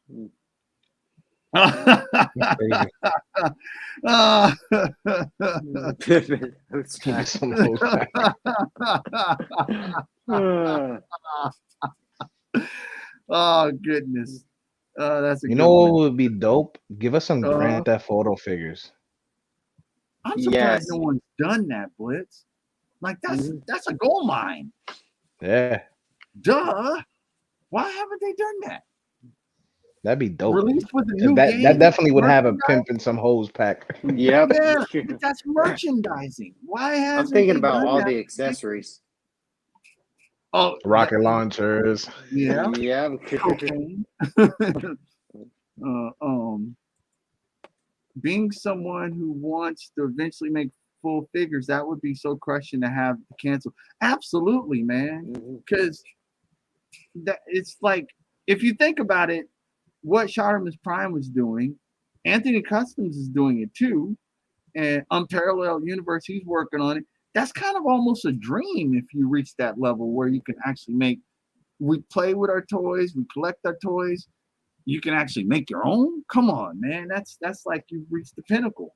crazy. Keep it some hoes back. Oh goodness. That's a You good know what one. would be dope? Give us some Grand Theft Auto figures. I'm surprised no one's done that, Blitz. Like that's a gold mine. Yeah. Duh. Why haven't they done that? That'd be dope. Released with a new That game. definitely would have a pimp and some hose pack. Yep. Yeah, but that's merchandising. Why hasn't I'm thinking they about done all that? the accessories. Oh, Rocket launchers. Yeah. Yeah. Cocaine. Being someone who wants to eventually make full figures, that would be so crushing to have to cancel. Absolutely, man. Because that it's like, if you think about it, what Shardamus Prime was doing, Anthony Customs is doing it too, and Unparalleled Universe, he's working on it. That's kind of almost a dream if you reach that level where you can actually make. We play with our toys, we collect our toys. You can actually make your own. Come on, man. That's like you've reached the pinnacle.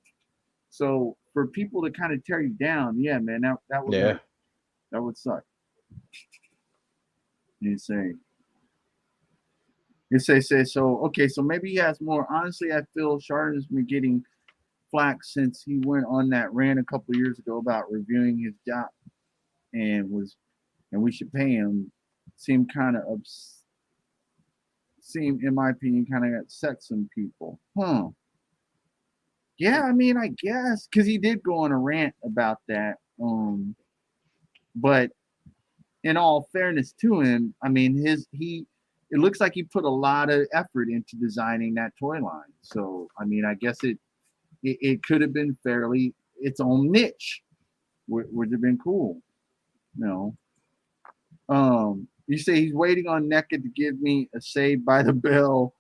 So for people to kind of tear you down, yeah, man, that would hurt. That would suck. You say so. Okay, so maybe he has more. Honestly, I feel Shardon's been getting flack since he went on that rant a couple years ago about reviewing his job, and we should pay him. Seemed kind of seemed, in my opinion, kind of upset some people. Huh. Yeah, I mean, I guess because he did go on a rant about that. But in all fairness to him, I mean, it looks like he put a lot of effort into designing that toy line. So, I mean, I guess it could have been fairly its own niche, would have been cool. You know, you say he's waiting on NECA to give me a Saved by the Bell.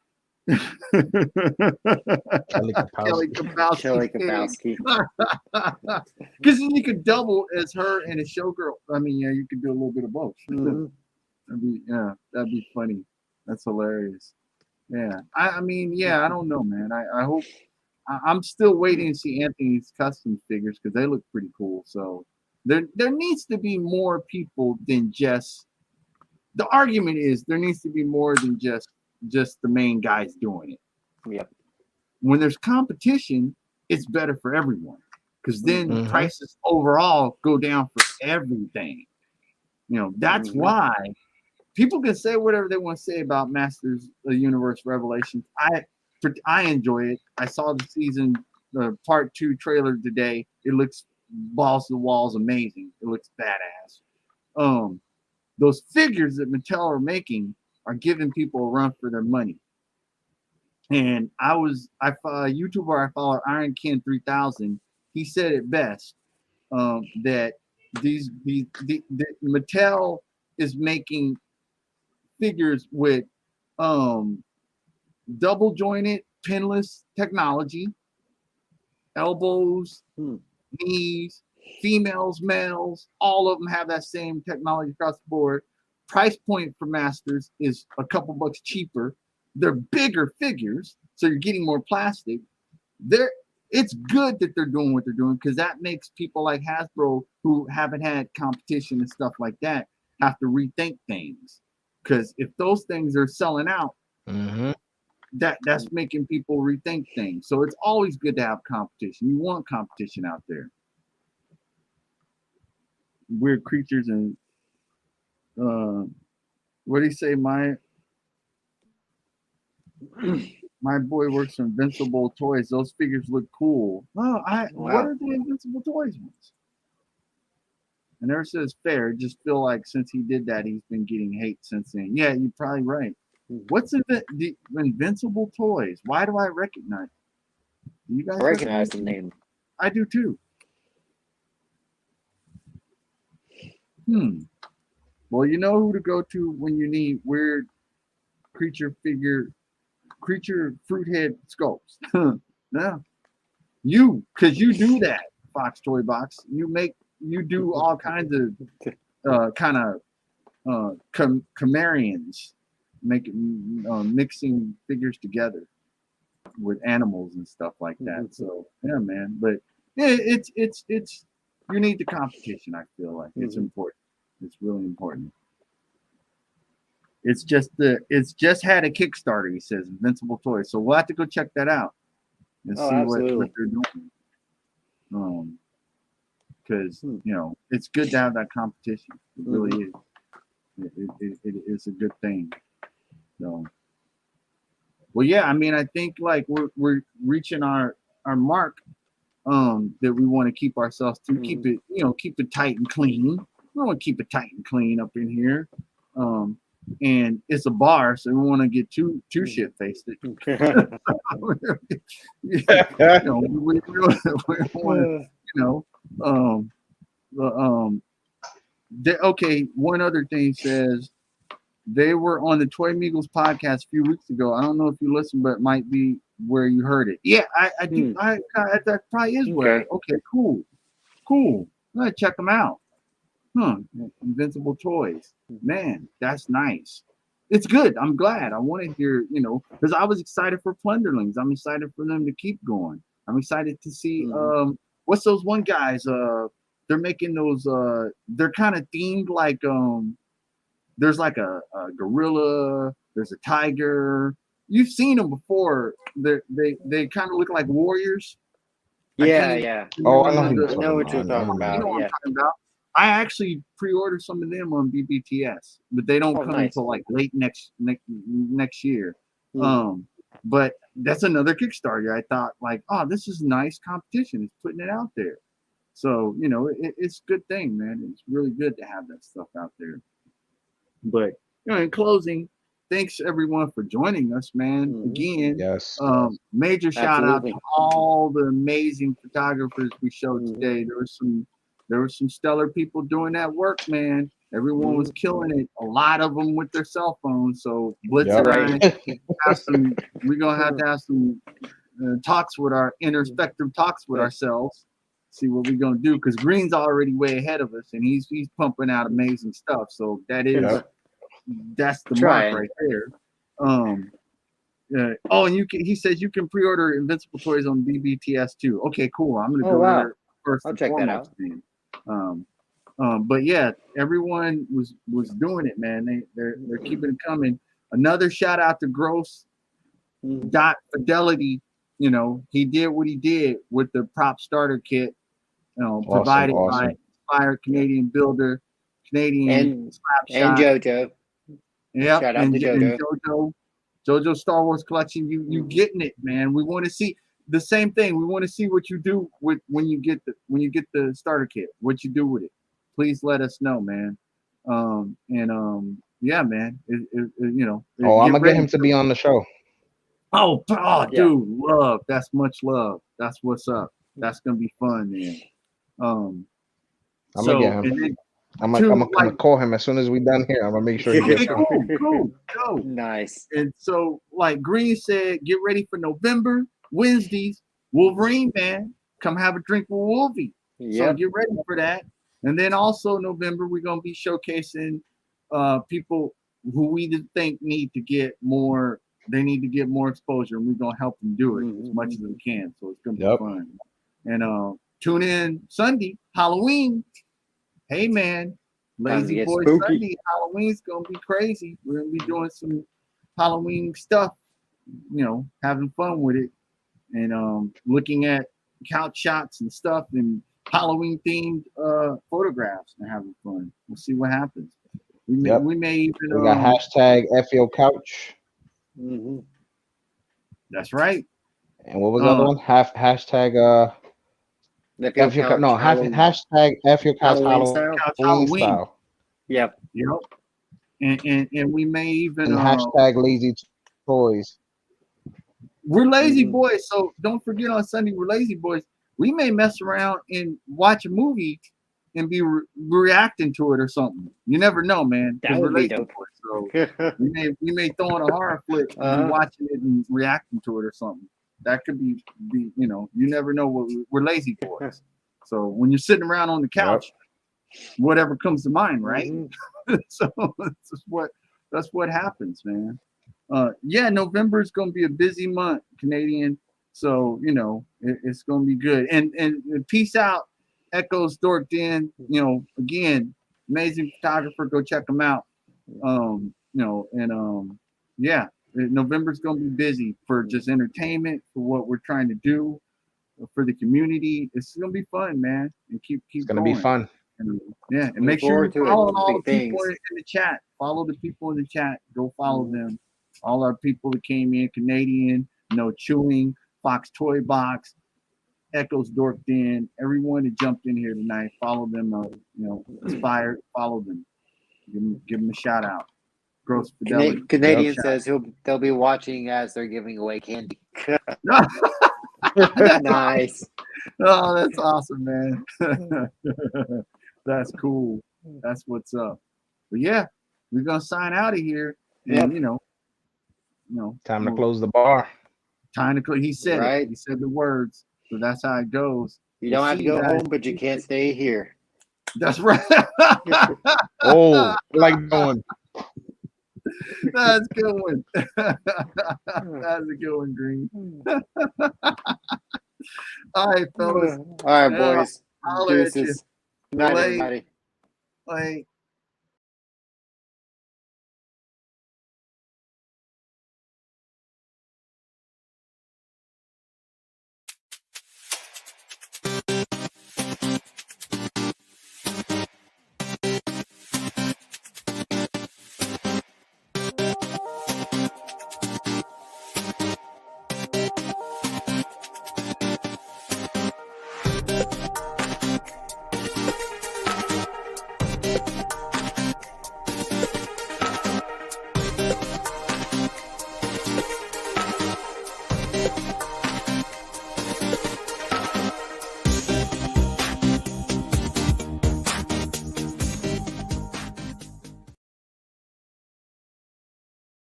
Kelly Kapowski. Because you could double as her and a showgirl. I mean, yeah, you could do a little bit of both. That'd be funny. That's hilarious. Yeah, I mean, yeah, I don't know, man. I hope. I'm still waiting to see Anthony's custom figures because they look pretty cool. So there needs to be more people than just. The argument is there needs to be more than just the main guys doing it. Yep. When there's competition, it's better for everyone because then prices overall go down for everything. You know, that's why people can say whatever they want to say about Masters of the Universe Revelations. I enjoy it. I saw the season part 2 trailer today. It looks balls to the walls amazing. It looks badass. Those figures that Mattel are making are giving people a run for their money. And I follow a YouTuber I follow, Iron Ken 3000. He said it best that the Mattel is making figures with double jointed pinless technology, elbows, knees, females, males, all of them have that same technology across the board. Price point for Masters is a couple bucks cheaper. They're bigger figures, so you're getting more plastic. it's good that they're doing what they're doing because that makes people like Hasbro who haven't had competition and stuff like that have to rethink things. Because if those things are selling out, that's making people rethink things. So it's always good to have competition. You want competition out there. Weird creatures and what do you say? My boy works for Invincible Toys. Those figures look cool. Oh, what are the Invincible Toys ones? And there says fair. Just feel like since he did that, he's been getting hate since then. Yeah, you're probably right. What's the Invincible Toys? Why do I recognize? Do you guys recognize the name? I do too. Well, you know who to go to when you need weird creature fruit head sculpts. Yeah. Because you do that, Fox Toy Box. You do all kinds of chameleons, mixing figures together with animals and stuff like that. So yeah, man. But yeah, it's you need the competition. I feel like it's important. It's really important. It's just had a Kickstarter. He says Invincible Toys. So we'll have to go check that out and see what they're doing. Because it's good to have that competition. It really is. It is a good thing. So, well, yeah. I mean, I think like we're reaching our mark that we want to keep ourselves to. Keep it tight and clean. We want to keep it tight and clean up in here. And it's a bar, so we want to get too shit faced. We want okay. One other thing says they were on the Toy Migos podcast a few weeks ago. I don't know if you listened, but it might be where you heard it. Yeah, I do. That probably is where. Okay, cool. I'm gonna check them out. Invincible Toys. Man, that's nice. It's good. I'm glad. I want to hear, because I was excited for Plunderlings. I'm excited for them to keep going. I'm excited to see what's those one guys? They're making those they're kind of themed like there's like a gorilla, there's a tiger. You've seen them before. They kind of look like warriors. Yeah. Oh, I know what you're talking about. You know what I'm talking about. I actually pre-ordered some of them on BBTS, but they don't come until like late next year. But that's another Kickstarter. I thought like, oh, this is nice competition. It's putting it out there. So, it's a good thing, man. It's really good to have that stuff out there. But, in closing, thanks everyone for joining us, man. Again, yes. Major shout out to all the amazing photographers we showed today. There were some stellar people doing that work, man. Everyone was killing it. A lot of them with their cell phones. So Blitz and I we're gonna have to have some talks with our introspective talks with ourselves. See what we're gonna do, because Green's already way ahead of us, and he's pumping out amazing stuff. So that's the mark right there. And he says you can pre-order Invincible Toys on BBTS too. Okay, cool. I'm gonna go there first. I'll check that out. But yeah, everyone was doing it, man. They're keeping it coming. Another shout out to Grosse Fidelity. He did what he did with the prop starter kit. Provided by Inspired Canadian Builder, Canadian and JoJo. Yeah, shout out to JoJo. JoJo Star Wars collection. You getting it, man. We want to see the same thing. We want to see what you do with when you get the starter kit. What you do with it. Please let us know, man. Yeah, man. I'm gonna get him to be on the show. Dude, love. That's much love. That's what's up. That's gonna be fun, man. I'm gonna get him. I'm gonna call him as soon as we done here. I'm gonna make sure he gets cool. Nice. And so, like Green said, get ready for November Wednesdays. Wolverine, man, come have a drink with Wolvie. So get ready for that. And then also November, we're gonna be showcasing people who we think need to get more they need to get more exposure, and we're gonna help them do it as much as we can. So it's gonna be fun. And tune in Sunday, Halloween. Hey man, Lazy Boy Sunday, Halloween's gonna be crazy. We're gonna be doing some Halloween stuff, having fun with it, and looking at couch shots and stuff and Halloween themed photographs and having fun. We'll see what happens. We may even we got hashtag FO Couch. That's right. And what was the other one? Hashtag hashtag FO Couch Halloween style. Yep. And we may even and hashtag lazy toys. We're lazy boys, so don't forget on Sunday we're lazy boys. We may mess around and watch a movie and be reacting to it or something. You never know, man. That would be dope. So we may throw in a horror flick and be watching it and reacting to it or something. That could be you never know. We're lazy boys. So when you're sitting around on the couch, whatever comes to mind, right? So that's what happens, man. November is going to be a busy month, Canadian. So it's going to be good. And peace out, Echoes Dorked In. Again, amazing photographer. Go check them out. November's going to be busy for just entertainment, for what we're trying to do for the community. It's going to be fun, man. And keep it's going to be fun. And make sure you follow all the people in the chat. Follow the people in the chat. Go follow them. All our people that came in, Canadian, No Chewing, Fox Toy Box, Echoes Dorked In, everyone that jumped in here tonight, follow them, inspired, follow them. Give them a shout out. Grosse Fidelity. Canadian says they'll be watching as they're giving away candy. Nice. Oh, that's awesome, man. That's cool. That's what's up. But yeah, we're gonna sign out of here. And time to close the bar. Time to close. He said it. He said the words. So that's how it goes. You don't have to go home, but you can't stay here. That's right. I like going. That's a good one. That's a good one, Green. All right, fellas. All right, boys. Holler at you. Good night, everybody. Bye.